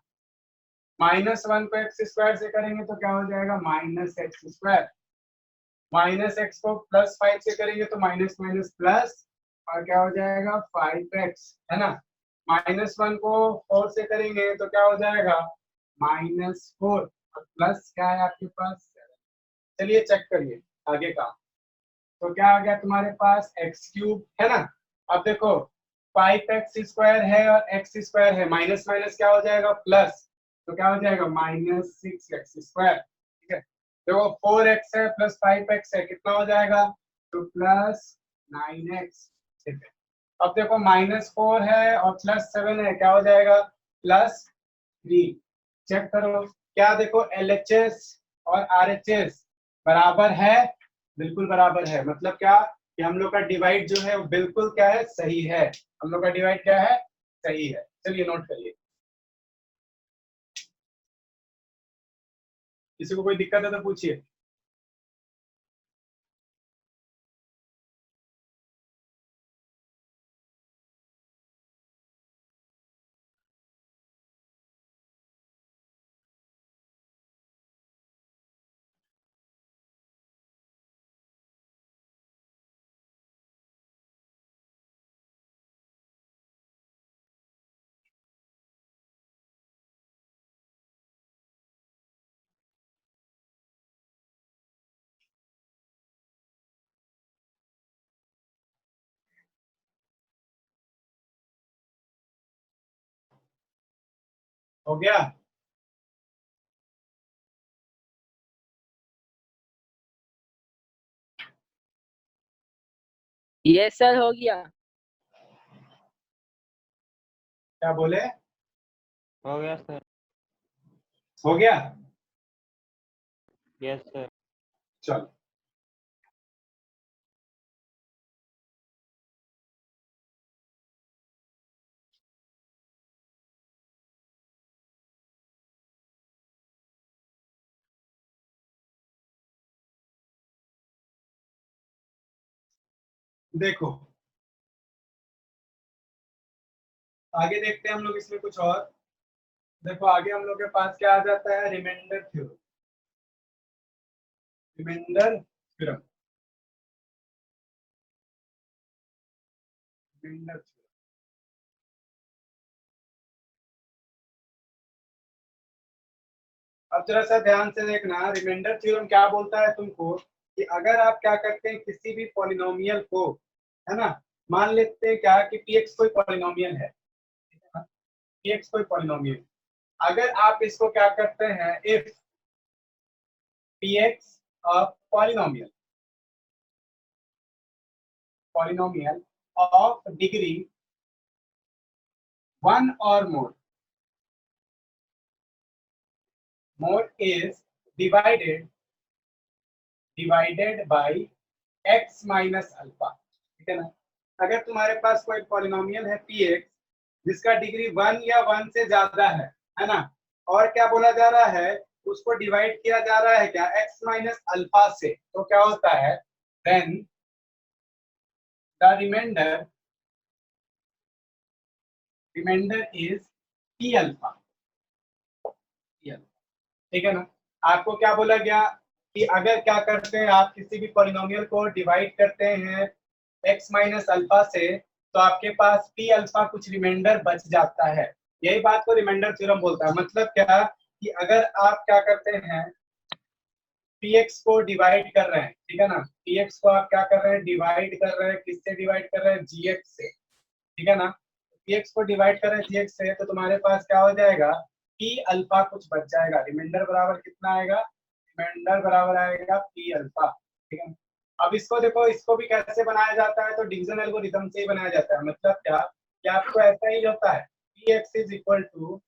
माइनस 1 को x स्क्वायर से करेंगे तो क्या हो जाएगा, minus x square. Minus x को प्लस 5 से करेंगे तो माइनस माइनस प्लस, और क्या हो जाएगा 5x, है ना। माइनस 1 को 4 से करेंगे तो क्या हो जाएगा, -4, और प्लस क्या है आपके पास 7। चलिए चेक करिए आगे का। तो क्या आ गया तुम्हारे पास, एक्स क्यूब, है ना। अब देखो 5x स्क्वायर है और x स्क्वायर है, माइनस माइनस क्या हो जाएगा, प्लस, तो क्या हो जाएगा -6x स्क्वायर, ठीक है। देखो 4x है प्लस 5x है, कितना हो जाएगा, तो प्लस 9x, ठीक है। अब देखो -4 है और प्लस 7 है, क्या हो जाएगा, प्लस 3। चेक करो क्या, देखो LHS और RHS बराबर है, बिल्कुल बराबर है। मतलब क्या कि हम लोग का डिवाइड जो है वो बिल्कुल क्या है, सही है। हम लोग का डिवाइड क्या है, सही है। चलिए नोट करिए। किसी को कोई दिक्कत है तो पूछिए। हो गया, यस सर, हो गया। क्या बोले, हो गया सर। हो गया। Yes sir. चलो देखो आगे देखते हैं हम लोग इसमें कुछ और। देखो आगे हम लोग के पास क्या आ जाता है, remainder theorem. Remainder theorem, remainder theorem. अब जरा सा ध्यान से देखना, रिमाइंडर थ्योरम क्या बोलता है तुमको कि अगर आप क्या करते हैं किसी भी पॉलिनोमियल को, है ना, मान लेते हैं क्या कि px कोई पॉलिनोमियल है, px कोई पॉलिनोमियल, अगर आप इसको क्या करते हैं, if px polynomial, polynomial of degree 1 और more is divided by x minus alpha, ठीक है ना। अगर तुम्हारे पास कोई पॉलिनोमियल है px जिसका डिग्री 1 या 1 से ज्यादा है है ना। और क्या बोला जा रहा है, उसको डिवाइड किया जा रहा है क्या, x माइनस अल्फा से, तो क्या होता है, then the remainder is p alpha, ठीक है ना। आपको क्या बोला गया कि अगर क्या करते हैं आप किसी भी पॉलिनोमियल को डिवाइड करते हैं x माइनस अल्फा से, तो आपके पास p अल्फा कुछ रिमाइंडर बच जाता है। यही बात को रिमाइंडर थ्योरम बोलता है। मतलब क्या कि अगर आप क्या करते हैं, px को डिवाइड कर रहे हैं, ठीक है ना, px को आप क्या कर रहे हैं, डिवाइड कर रहे हैं, किससे डिवाइड कर रहे हैं, gx से, ठीक है ना। px को डिवाइड कर रहे हैं gx से, तो तुम्हारे पास क्या हो जाएगा, p अल्फा कुछ बच जाएगा, रिमाइंडर बराबर कितना आएगा, रिमाइंडर बराबर आएगा p अल्फा, ठीक है। अब इसको देखो, इसको भी कैसे बनाया जाता है, तो डिवीजन एल्गोरिथम से ही बनाया जाता है। मतलब क्या कि आपको ऐसा ही होता है, px is equal to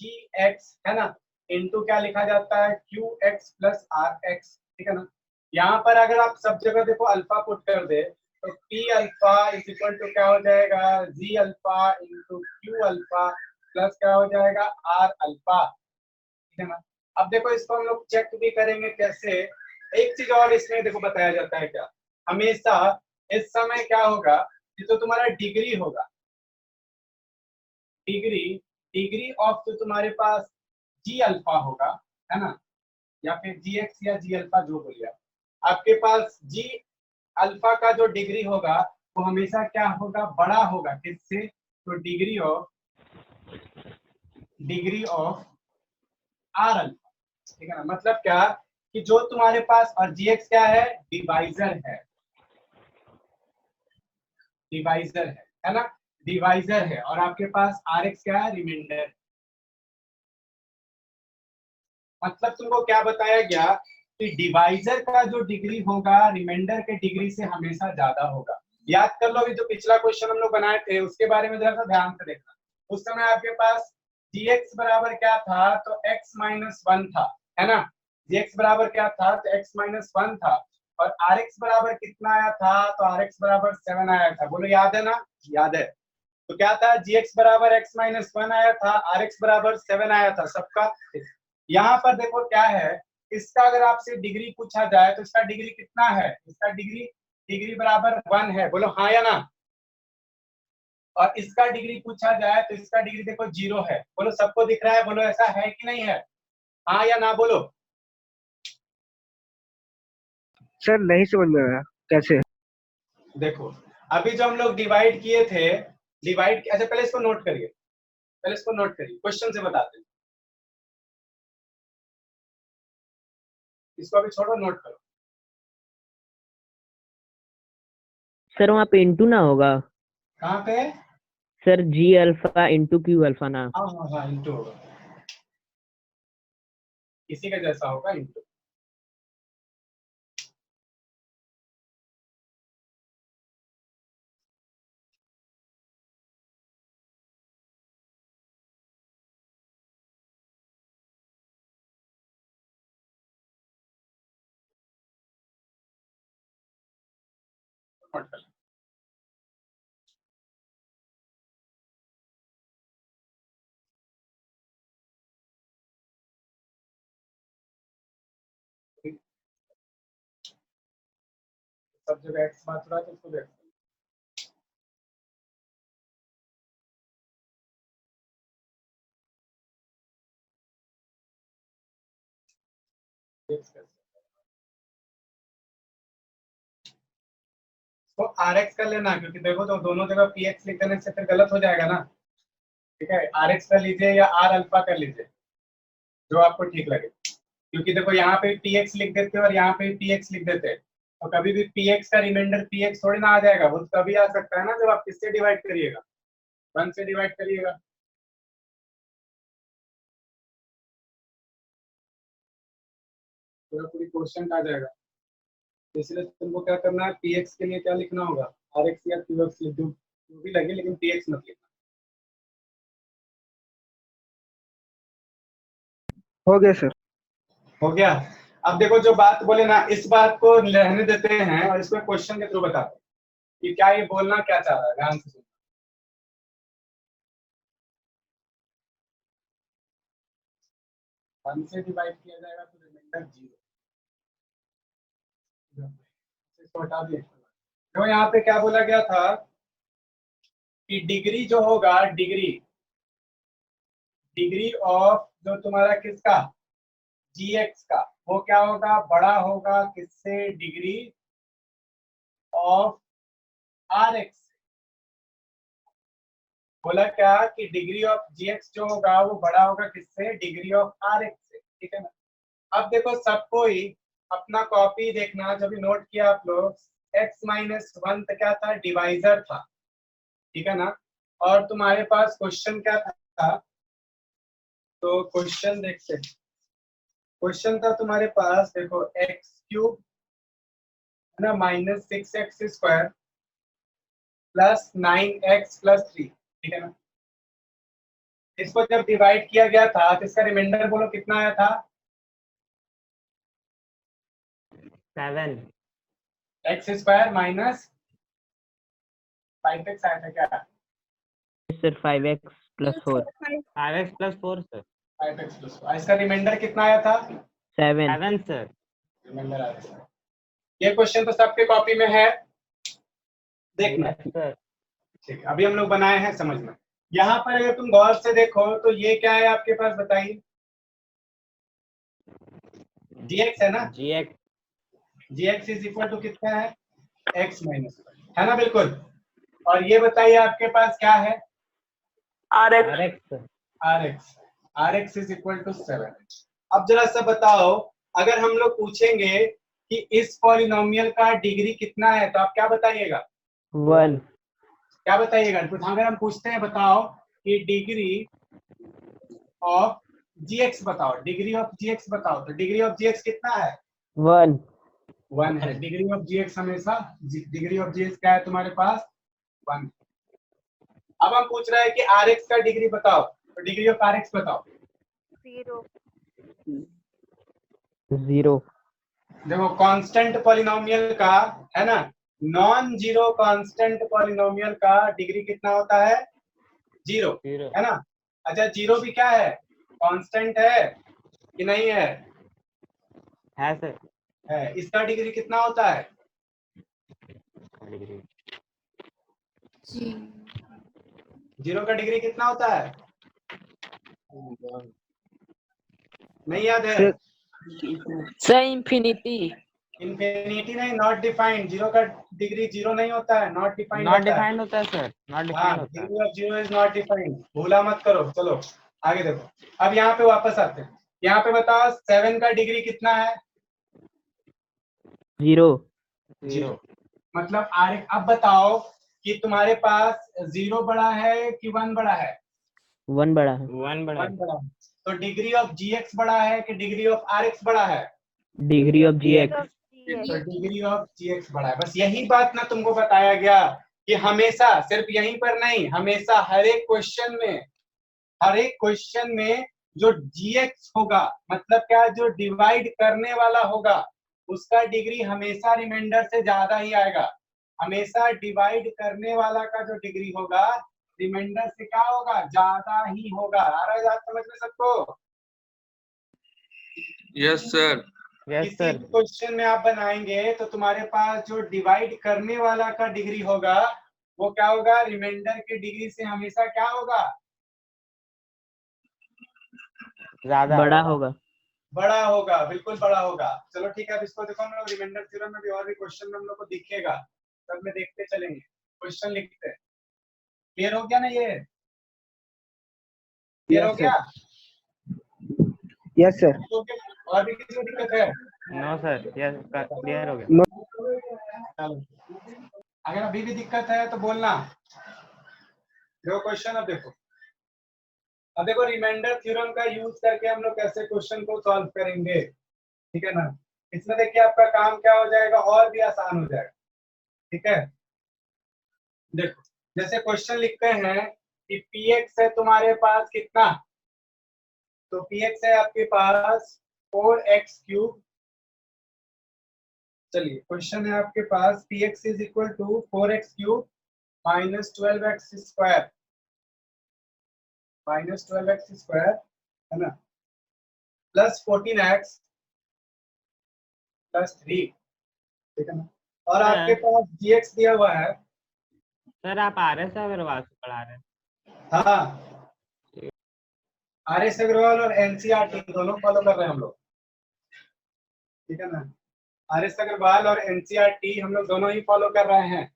gx, है ना, इनटू क्या लिखा जाता है, qx प्लस rx, ठीक है ना। यहाँ पर अगर आप सब जगह देखो अल्फा पुट कर दे, तो p alpha is equal to क्या हो जाएगा, g alpha into q alpha plus क्या हो जाएगा, r अल्फा, ठीक है ना। अब देखो इसको हम लोग चेक भी करेंगे कैसे। एक चीज और इसमें देखो बताया जाता है क्या, हमेशा इस समय क्या होगा कि जो तुम्हारा डिग्री होगा, डिग्री ऑफ जो तुम्हारे पास g अल्फा होगा, है ना, या फिर gx या g अल्फा जो बोलिए आपके पास g अल्फा का जो डिग्री होगा वो हमेशा क्या होगा, बड़ा होगा किससे, तो डिग्री ऑफ r अल्फा, ठीक है ना। मतलब क्या कि जो तुम्हारे पास, और gx क्या है, डिवाइजर है ना, डिवाइजर है, और आपके पास rx क्या है, रिमाइंडर। मतलब तुमको क्या बताया गया कि डिवाइजर का जो डिग्री होगा रिमाइंडर के डिग्री से हमेशा ज्यादा होगा। याद कर लो, अभी जो पिछला क्वेश्चन हम लोग बनाए थे उसके बारे में जरा सा ध्यान से देखना। उस समय आपके पास gx बराबर क्या था, तो x माइनस 1 था, है ना, gx बराबर क्या था, तो x माइनस 1 था, और rx बराबर कितना आया था, तो rx बराबर 7 आया था। बोलो याद है ना, याद है। तो क्या था, gx बराबर x माइनस 1 आया था, rx बराबर 7 आया था सबका। यहाँ पर देखो क्या है, इसका अगर आपसे डिग्री पूछा जाए तो इसका डिग्री कितना है, इसका डिग्री बराबर 1 है, बोलो हाँ या ना। और इसका डिग्री पूछा जाए तो इसका डिग्री देखो 0 है, बोलो सबको दिख रहा है, बोलो ऐसा है कि नहीं है, हाँ या ना बोलो। सर नहीं समझ में आया कैसे। देखो अभी जो हम लोग डिवाइड किए थे, अच्छा पहले इसको नोट करिए, क्वेश्चन से बताते हैं, इसको अभी छोड़ो, नोट करो। सर वहाँ पे इंटू ना होगा, कहाँ पे, सर जी अल्फा इंटू क्यू अल्फा ना। हाँ हाँ हाँ, इंटू होगा, इसी का जैसा होगा इंटू। नोट कर लो। सब जगह एक्स बात हो रहा है तो उसको देखो, तो आर एक्स कर लेना, क्योंकि देखो तो दोनों जगह पी एक्स लिख देने से फिर गलत हो जाएगा ना। ठीक है, आर एक्स कर लीजिए या आर अल्फा कर लीजिए, जो आपको ठीक लगे। क्योंकि देखो यहाँ पे पी एक्स लिख देते और यहाँ पे पी एक्स लिख देते, तो कभी भी पी एक्स का रिमाइंडर पी एक्स थोड़ी ना आ जाएगा, वो तो तभी आ सकता है ना जब आप किससे डिवाइड करिएगा, 1 से डिवाइड करिएगा। पूरा पूरी क्वेश्चन आ जाएगा। इसलिए तुमको क्या करना है, पी एक्स के लिए क्या लिखना होगा, आर एक्स या क्यू एक्स लिख दो, जो भी लगे, लेकिन पी एक्स मत लिखना। हो गया सर। हो गया। अब देखो जो बात बोले ना, इस बात को रहने देते हैं और इसको क्वेश्चन के थ्रू बताते हैं कि क्या ये बोलना क्या चाह रहा है, ध्यान से सुनो। 1 से डिवाइड किया जाएगा तो रिमाइंडर 0। इसको हटा दिए। तो यहाँ पे क्या बोला गया था कि डिग्री जो होगा, डिग्री ऑफ जो तुम्हारा किसका gx का, वो क्या होगा, बड़ा होगा किससे, डिग्री ऑफ rx। बोला क्या कि डिग्री ऑफ gx जो होगा वो बड़ा होगा किससे, डिग्री ऑफ rx से। ठीक है ना। अब देखो सबको ही अपना कॉपी देखना, जब भी नोट किया आप लोग, x माइनस 1 क्या था, डिवाइजर था। ठीक है ना। और तुम्हारे पास क्वेश्चन क्या था, तो क्वेश्चन देखते हैं। क्वेश्चन था तुम्हारे पास, देखो एक्स क्यूब है ना minus 6x square plus 9x plus 3। ठीक है ना। इसको जब डिवाइड किया गया था तो इसका रिमाइंडर बोलो कितना आया था, 7 x स्क्वायर माइनस 5x आया था क्या, sir 5x plus 4 5x plus 4 sir 5x plus 4। इसका रिमाइंडर कितना आया था, 7 7 सर। रिमाइंडर आया था। ये क्वेश्चन तो सबके कॉपी में है, देखना। सर ठीक, अभी हम लोग बनाए हैं, समझना। यहाँ पर अगर तुम गौर से देखो तो ये क्या है आपके पास, बताइए, dx है ना, gx इज इक्वल टू कितना है, x माइनस, है ना, बिल्कुल। और ये बताइए आपके पास क्या है, rx इज इक्वल टू 7। अब जरा सा बताओ, अगर हम लोग पूछेंगे कि इस पॉलिनोमियल का डिग्री कितना है, तो आप क्या बताइएगा, 1 क्या बताइएगा। अगर हम पूछते हैं बताओ कि डिग्री ऑफ gx बताओ, डिग्री ऑफ gx बताओ, तो डिग्री ऑफ gx कितना है, 1 है। डिग्री ऑफ gx हमेशा, डिग्री ऑफ gx क्या है तुम्हारे पास, 1। अब हम पूछ रहे हैं कि rx का डिग्री बताओ, तो डिग्री ऑफ rx बताओ, 0। देखो कांस्टेंट पॉलिनोमियल का, है ना, नॉन जीरो कांस्टेंट पॉलिनोमियल का डिग्री कितना होता है, 0, है ना। अच्छा, 0 भी क्या है, कांस्टेंट है कि नहीं है, सर है। इसका डिग्री कितना होता है, जी 0 का डिग्री कितना होता है, नहीं याद है, सर इंफिनिटी। इन्फिनिटी नहीं, नॉट डिफाइंड। 0 का डिग्री 0 नहीं होता है, नॉट डिफाइंड नॉट होता है। डिफाइंड होता है सर, नॉट हाँ, डिफाइंड होता है। Degree of 0 is not defined, भूला मत करो। चलो आगे देखो, अब यहाँ पे वापस आते हैं। यहाँ पे बताओ 7 का डिग्री कितना है, 0 मतलब आर। अब बताओ कि तुम्हारे पास 0 बड़ा है कि 1 बड़ा है, 1 बड़ा है 1 बड़ा 1 बड़ा है। तो डिग्री ऑफ gx बड़ा है कि डिग्री ऑफ rx बड़ा है, डिग्री ऑफ gx तो डिग्री ऑफ gx बड़ा है। बस यही बात ना तुमको बताया गया कि हमेशा, सिर्फ यहीं पर नहीं, हमेशा हर एक क्वेश्चन में जो gx होगा, मतलब क्या, जो डिवाइड करने वाला होगा, उसका डिग्री हमेशा रिमाइंडर से ज्यादा ही आएगा। हमेशा डिवाइड करने वाला का जो डिग्री होगा, रिमाइंडर से क्या होगा, ज्यादा ही होगा। आ रहा है बात समझ में सबको? Yes sir. यस किसी सर। भी क्वेश्चन में आप बनाएंगे तो तुम्हारे पास जो डिवाइड करने वाला का डिग्री होगा, वो क्या होगा, रिमाइंडर के डिग्री से हमेशा क्या होगा, ज्यादा बड़ा होगा बड़ा होगा, बिल्कुल बड़ा होगा। चलो ठीक है, अब इसको देखो हम लोग रिमाइंडर थ्योरम में भी और भी क्वेश्चन में हम लोग को दिखेगा, सब में देखते चलेंगे, क्वेश्चन लिखते हैं। क्लियर हो गया ना, ये क्लियर हो गया? Yes sir. और भी किसी को दिक्कत है? नो सर, यस क्लियर हो गया। चलो, अगर अभी भी दिक्कत है तो बोलना। देखो क्वेश्चन, अब देखो रिमाइंडर थ्योरम का यूज करके हम लोग कैसे क्वेश्चन को सॉल्व करेंगे, ठीक है ना। इसमें देखिए आपका काम क्या हो जाएगा, और भी आसान हो जाएगा। ठीक है, देखो जैसे क्वेश्चन लिखते हैं कि px है तुम्हारे पास कितना, तो px है आपके पास 4x क्यूब। चलिए क्वेश्चन है आपके पास px is equal to 4x cube minus 12x square, है ना। प्लस 14x प्लस 3, ठीक है ना। और आपके पास gx दिया हुआ है। सर आप RS अग्रवाल से पढ़ा रहे हैं? हाँ, RS अग्रवाल और NCERT दोनों फॉलो कर रहे हैं हम लोग, ठीक है ना। RS अग्रवाल और NCERT हम लोग दोनों ही फॉलो कर रहे हैं।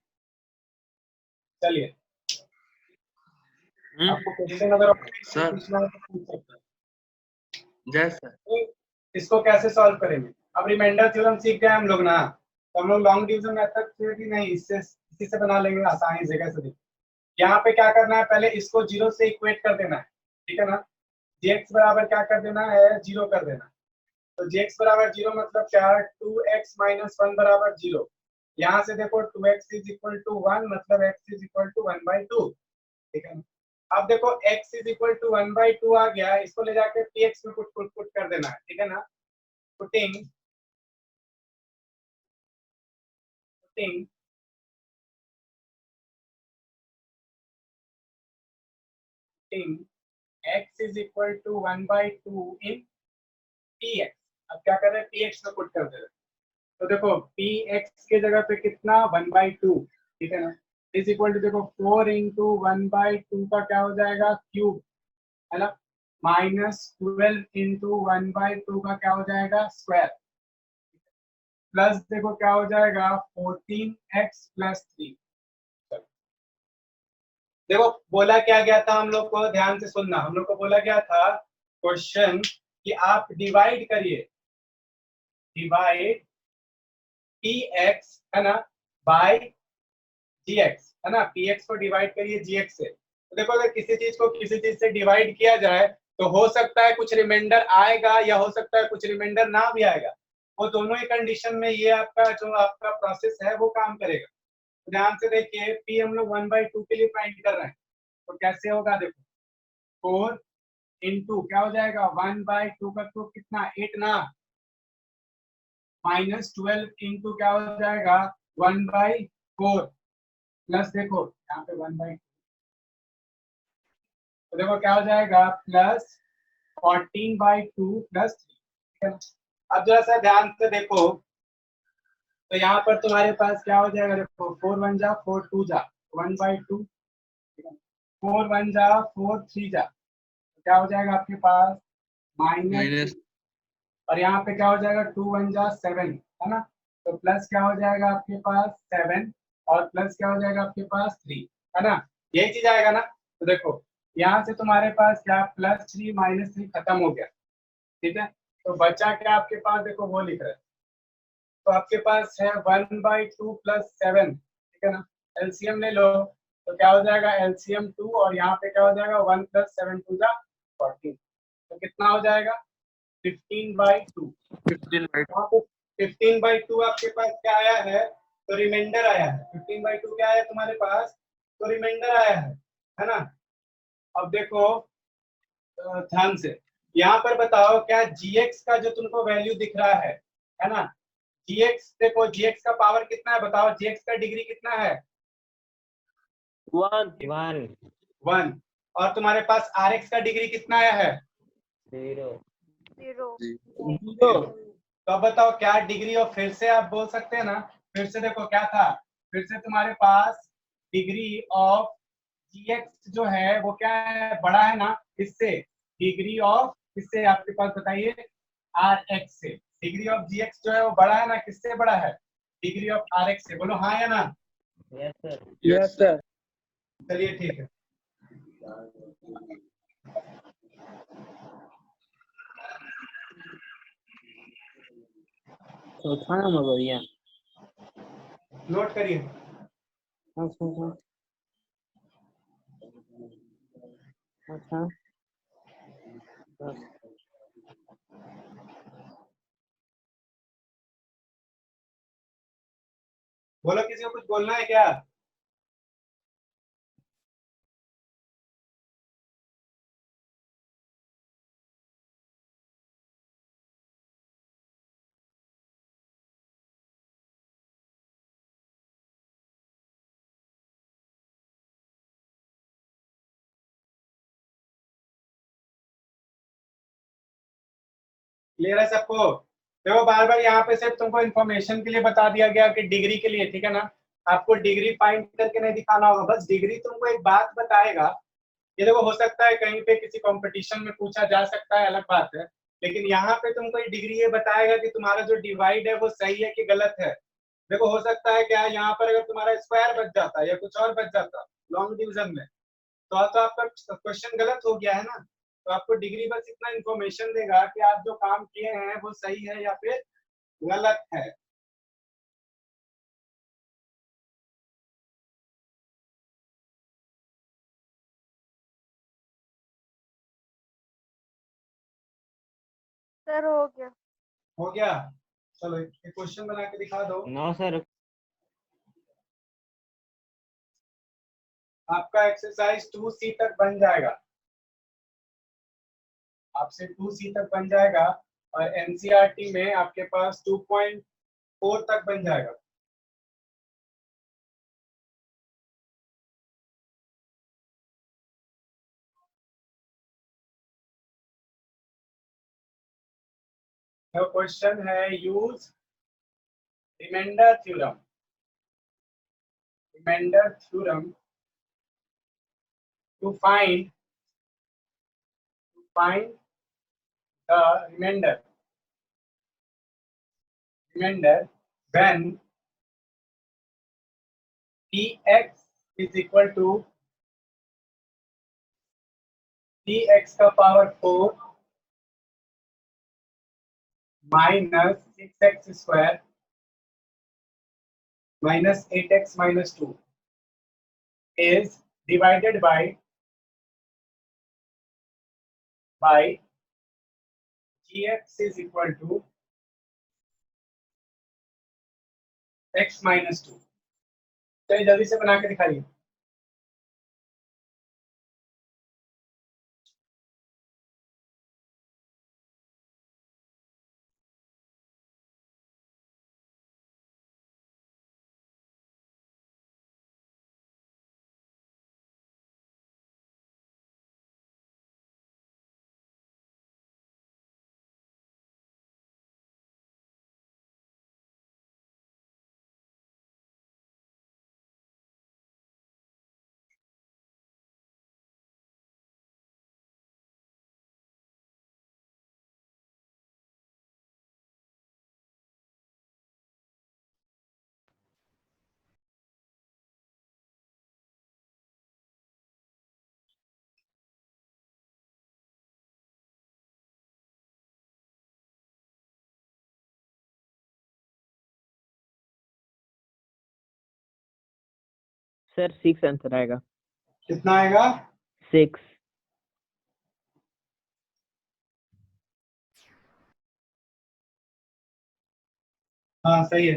चलिए, आपको क्वेश्चन अगर पूछना है तो पूछ सकते हैं। जय सर। तो इसको कैसे सॉल्व करेंगे? अब रिमाइंडर थ्योरम सीख गए हम लोग ना, तो हम लोग लॉन्ग डिवीजन मेथड से भी नहीं, इससे इसी से बना लेंगे आसानी से। कैसे? यहाँ पे क्या करना है, पहले इसको 0 से इक्वेट कर देना है, ठीक है ना। gx बराबर क्या कर देना है, 0 कर देना। तो gx बराबर 0 मतलब क्या, 2x माइनस 1 बराबर 0। यहाँ से देखो 2x इज इक्वल टू 1 मतलब x इज इक्वल टू 1/2, ठीक है ना। अब देखो x इज इक्वल टू 1/2 आ गया, इसको ले जाके px में पुट कर देना है, ठीक है ना। Putting x is equal to 1/2 in px। अब क्या कर रहे हैं, px में पुट कर दे रहे हैं। तो देखो px के जगह पे कितना, 1/2, ठीक है ना। इज इक्वल टू देखो 4 इंटू 1/2 का क्या हो जाएगा, क्यूब, है ना। माइनस 12 इंटू 1/2 का क्या हो जाएगा, स्क्वायर। प्लस देखो क्या हो जाएगा, 14x प्लस 3। देखो बोला क्या गया था हम लोग को, ध्यान से सुनना। हम लोग को बोला गया था क्वेश्चन कि आप डिवाइड करिए, डिवाइड px, है ना, बाय gx, है ना। px को डिवाइड करिए gx से। तो देखो अगर किसी चीज को किसी चीज से डिवाइड किया जाए तो हो सकता है कुछ रिमाइंडर आएगा या हो सकता है कुछ रिमाइंडर ना भी आएगा। वो दोनों ही कंडीशन में ये आपका जो आपका प्रोसेस है वो काम करेगा। तो ध्यान से देखिए, p हम लोग 1/2 के लिए फाइंड कर रहे हैं, तो कैसे होगा, देखो 4 इंटू क्या हो जाएगा, 1/2 का तो कितना, 8 ना, माइनस 12 इंटू क्या हो जाएगा, 1/4 प्लस देखो यहाँ पे 1/2, तो देखो क्या हो जाएगा, प्लस 14/2 प्लस 3, ठीक है ना। अब जरा सा ध्यान से देखो, तो यहाँ पर तुम्हारे पास क्या हो जाएगा, देखो 4 1 जा 4 2 जा 1/2, 4 1 जा 4 3 जा, तो क्या हो जाएगा आपके पास, माइनस, और यहाँ पे क्या हो जाएगा, 2 1 जा 7, है ना। तो प्लस क्या हो जाएगा आपके पास 7, और प्लस क्या हो जाएगा आपके पास 3, है ना। यही चीज आएगा ना। तो देखो यहाँ से तुम्हारे पास क्या, +3 -3 खत्म हो गया, ठीक है। तो बचा क्या आपके पास, देखो वो लिख रहे हैं। तो आपके पास है 1/2 प्लस 7, ठीक है ना। एलसीएम ले लो, तो क्या हो जाएगा, एलसीएम 2, और यहाँ पे क्या हो जाएगा, 1 + 7 2 जा 14, तो कितना हो जाएगा, 15/2। 15/2 आपके पास क्या आया है, तो रिमाइंडर आया है। 15/2 क्या आया तुम्हारे पास, तो रिमाइंडर आया है ना। अब देखो ध्यान से, यहाँ पर बताओ क्या gx का जो तुमको वैल्यू दिख रहा है ना। gx देखो, gx का पावर कितना है बताओ, gx का डिग्री कितना है, 1 1। और तुम्हारे पास rx का डिग्री कितना आया है, 0 तो अब बताओ क्या डिग्री, और फिर से आप बोल सकते हैं ना, फिर से देखो क्या था, फिर से तुम्हारे पास डिग्री ऑफ gx जो है वो क्या है, बड़ा है ना इससे, डिग्री ऑफ किससे आपके पास बताइए, rx से। डिग्री ऑफ gx जो है वो बड़ा है ना, किससे बड़ा है, डिग्री ऑफ rx से। बोलो हाँ या ना। Yes sir yes sir. चलिए ठीक है। चौथा नंबर बढ़िया। नोट करिए। अच्छा अच्छा अच्छा। बोलो, किसी को कुछ बोलना है क्या। क्लियर है सबको? देखो बार बार यहाँ पे सिर्फ तुमको इन्फॉर्मेशन के लिए बता दिया गया कि डिग्री के लिए, ठीक है ना, आपको डिग्री फाइंड करके नहीं दिखाना होगा, बस डिग्री तुमको एक बात बताएगा। ये देखो हो सकता है कहीं पे किसी कंपटीशन में पूछा जा सकता है, अलग बात है, लेकिन यहाँ पे तुमको ये डिग्री ये बताएगा कि तुम्हारा जो डिवाइड है वो सही है कि गलत है। देखो हो सकता है क्या, यहाँ पर अगर तुम्हारा स्क्वायर बच जाता या कुछ और बच जाता लॉन्ग डिवीजन में, तो आपका क्वेश्चन गलत हो गया है ना। तो आपको डिग्री बस इतना इन्फॉर्मेशन देगा कि आप जो काम किए हैं वो सही है या फिर गलत है। सर हो गया। हो गया? चलो एक क्वेश्चन बना के दिखा दो। No sir. आपका एक्सरसाइज 2C तक बन जाएगा, आपसे 2C तक बन जाएगा, और एनसीईआरटी में आपके पास 2.4 तक बन जाएगा। तो क्वेश्चन है use remainder theorem, remainder theorem to find the remainder when px is equal to px का power 4 minus 6x square minus 8x minus 2 is divided by gx is equal to x minus 2। चलिए जल्दी से बना के दिखाइए। सर 6 आंसर आएगा। कितना आएगा? 6। हाँ सही है।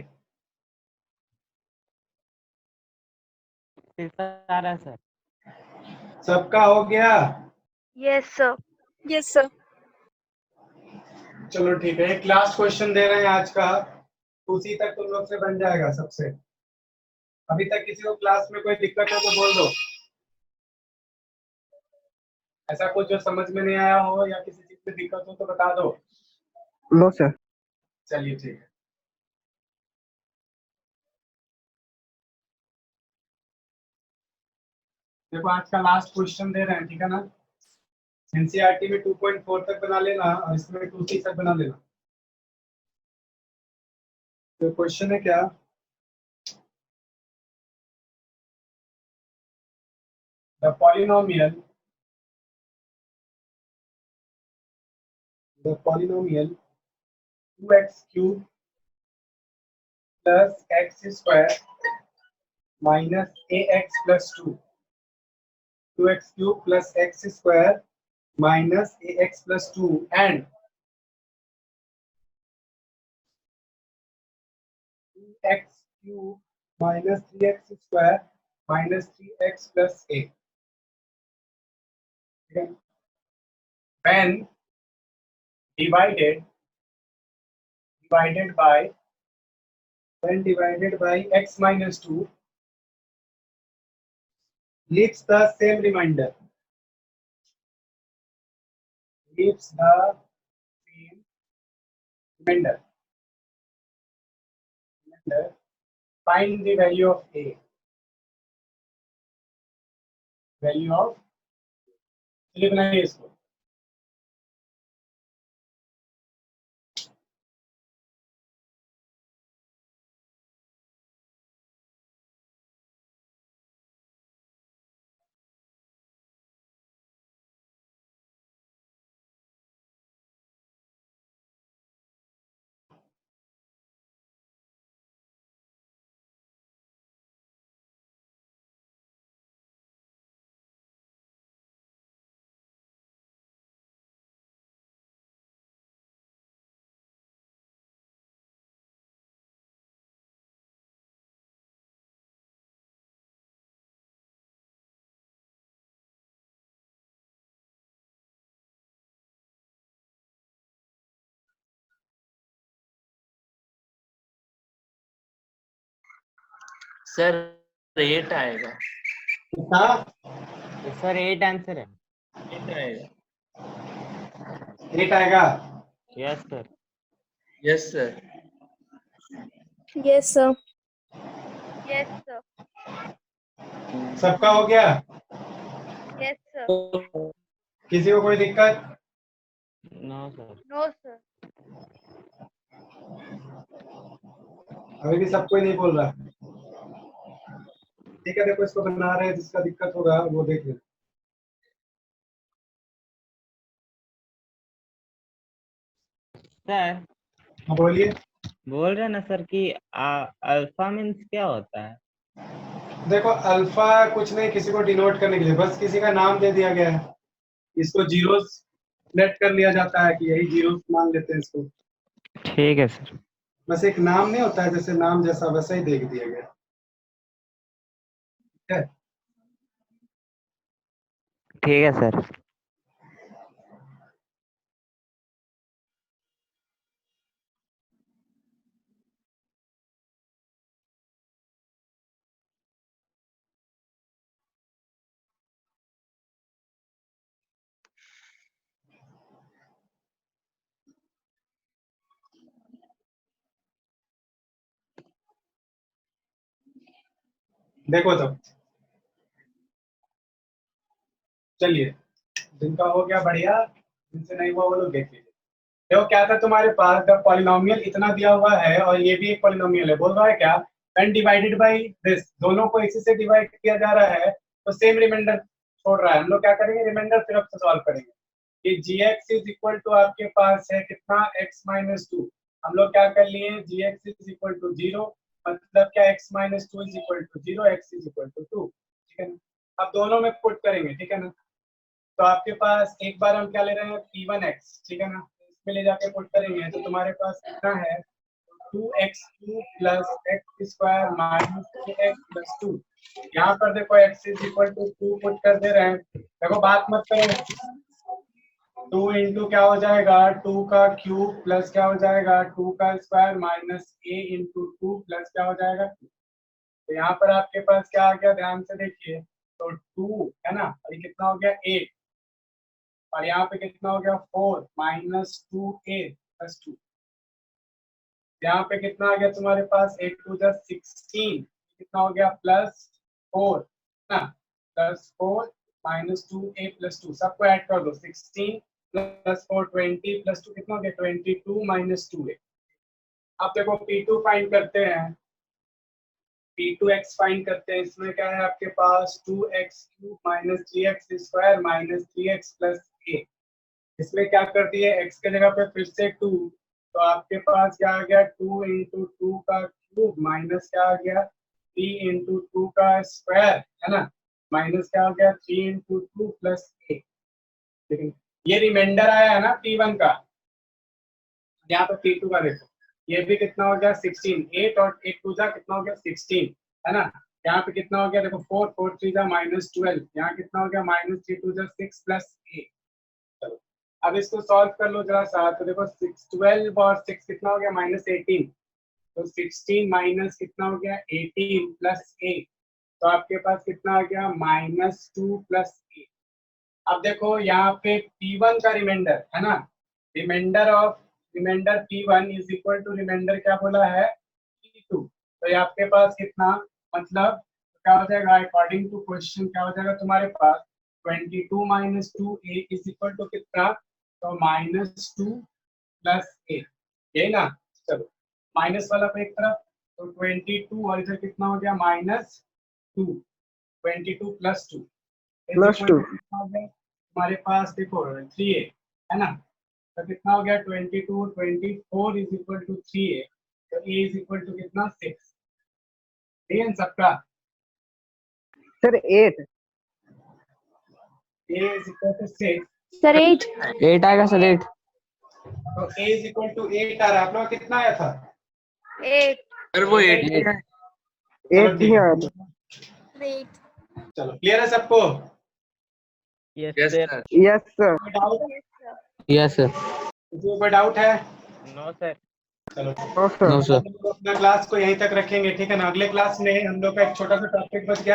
आ रहा है सर। सबका हो गया? Yes sir. Yes sir. चलो ठीक है, एक लास्ट क्वेश्चन दे रहे हैं आज का, उसी तक तुम लोग से बन जाएगा सबसे। अभी तक किसी को क्लास में कोई दिक्कत हो तो बोल दो, ऐसा कुछ जो समझ में नहीं आया हो या किसी चीज में दिक्कत हो तो बता दो। No sir. चलिए ठीक है। देखो आज का लास्ट क्वेश्चन दे रहे हैं, ठीक है ना। एनसीईआरटी में 2.4 तक बना लेना और इसमें 2C तक बना लेना। तो क्वेश्चन है क्या, the polynomial 2x cube plus x square minus ax plus 2, 2x cube plus x square minus ax plus 2 and 2x cube minus 3x square minus 3x plus a. Okay. When divided by x minus 2 leaves the same remainder, leaves the same remainder, find the value of a, value of, चलिए बनाइए इसको। सर 8 आएगा। कितना? सर 8 आंसर है। 8 आएगा। 8 आएगा। Yes sir. Yes sir. Yes, sir. Yes, sir. सबका हो गया? Yes, sir. किसी को कोई दिक्कत? No sir. No, sir. अभी भी सब कोई नहीं बोल रहा। ठीक है, देखो इसको बना रहे हैं, जिसका दिक्कत होगा वो देख लेना। सर हाँ बोलिए। बोल रहे ना सर कि अल्फा मीन्स क्या होता है? देखो अल्फा कुछ नहीं, किसी को डिनोट करने के लिए बस किसी का नाम दे दिया गया है, इसको जीरोस सेट कर लिया जाता है कि यही जीरोस मान लेते हैं इसको। ठीक है सर। बस एक नाम नहीं होता है, जैसे नाम जैसा वैसा ही देख दिया गया। ठीक है, ठीक है सर। देखो तो चलिए, जिनका हो गया बढ़िया, जिनसे नहीं हुआ वो लोग देख लीजिए। देखो क्या था तुम्हारे पास, जब पॉलिनोमियल इतना दिया हुआ है और ये भी एक पॉलिनोमियल है, बोल रहा है क्या when divided by this, दोनों को इसी से डिवाइड किया जा रहा है तो सेम रिमाइंडर छोड़ रहा है। हम लोग क्या करेंगे, रिमाइंडर फिर से सॉल्व करेंगे कि gx इज इक्वल टू आपके पास है कितना x माइनस 2। हम लोग क्या कर लिए, gx इज इक्वल टू 0, मतलब क्या x minus 2 is equal to 0, x is equal to 2। ठीक है ना, अब दोनों में पुट करेंगे। ठीक है ना, तो आपके पास एक बार हम क्या ले रहे हैं p1x, ठीक है ना, इसमें ले जाके पुट करेंगे तो तुम्हारे पास कितना है 2x3 plus x square minus 2x plus 2। यहाँ पर देखो x is equal to 2 put कर दे रहे हैं। देखो बात मत करो, 2 इंटू क्या हो जाएगा 2 का क्यूब प्लस क्या हो जाएगा 2 का square minus a into 2 plus क्या हो जाएगा 2। तो यहाँ पर आपके पास क्या आ गया, ध्यान से देखिए, तो 2 है ना, और ये कितना हो गया 8, और यहाँ पे कितना हो गया 4 माइनस 2a प्लस 2। यहाँ पे कितना आ गया तुम्हारे पास 8 टू द 16, कितना हो गया प्लस 4 ना, प्लस 4 माइनस 2a प्लस 2, सबको ऐड कर दो, 16 प्लस 4 20 प्लस 2 कितना हो गया 22 माइनस 2a। अब देखो p2 फाइंड करते हैं, p2x फाइंड करते हैं। इसमें क्या है आपके पास 2x cube minus 3x square minus 3x plus a। इसमें क्या कर दिए, x के जगह पे फिर से 2, तो आपके पास क्या आ गया 2 इंटू 2 का क्यूब माइनस क्या आ गया 3 इंटू 2 का स्क्वायर, है ना, माइनस क्या आ गया 3 इंटू 2 प्लस a। लेकिन ये रिमाइंडर आया है ना p1 का, यहाँ पे p2 का देखो, ये भी कितना हो गया 16, 8 और 8 टू जा कितना हो गया 16, है ना। यहाँ पे कितना हो गया देखो 4 4 3 जा माइनस 12, यहाँ कितना हो गया माइनस 3 टू जा 6 प्लस a। चलो अब इसको सॉल्व कर लो जरा सा, तो देखो 12 और 6 कितना हो गया माइनस 18, तो 16 माइनस कितना हो गया 18 प्लस a, तो आपके पास कितना आ गया माइनस 2 प्लस a। अब देखो यहाँ पे p1 का रिमाइंडर है ना, remainder P1 is equal to remainder क्या बोला है P2। तो ये आपके पास कितना मतलब क्या हो जाएगा अकॉर्डिंग टू क्वेश्चन क्या हो जाएगा तुम्हारे पास 22 minus 2a is equal to कितना तो -2 प्लस a यही ना। चलो माइनस वाला पे एक तरफ तो 22 और इधर कितना हो गया -2 22 प्लस 2 प्लस 2 कितना हो गया हमारे पास देखो 3a है ना। तो कितना हो गया 22 24 इज इक्वल टू 3a तो a इज इक्वल टू कितना 6 ठीक है सबका। Sir 8 a is equal to 6 sir 8 8 आएगा सर 8 तो a इज इक्वल टू 8 आ रहा है। आप लोग कितना आया था 8 सर वो 8 चलो, 8 ठीक ही है। आया था। 8 चलो क्लियर है सबको yes yes sir sir yes sir कोई doubt yes sir yes sir. किसी को कोई डाउट है नो सर चलो नो सर नो सर। हम लोग अपना क्लास को यहीं तक रखेंगे ठीक है ना। अगले क्लास में हम लोग का एक छोटा सा टॉपिक बच गया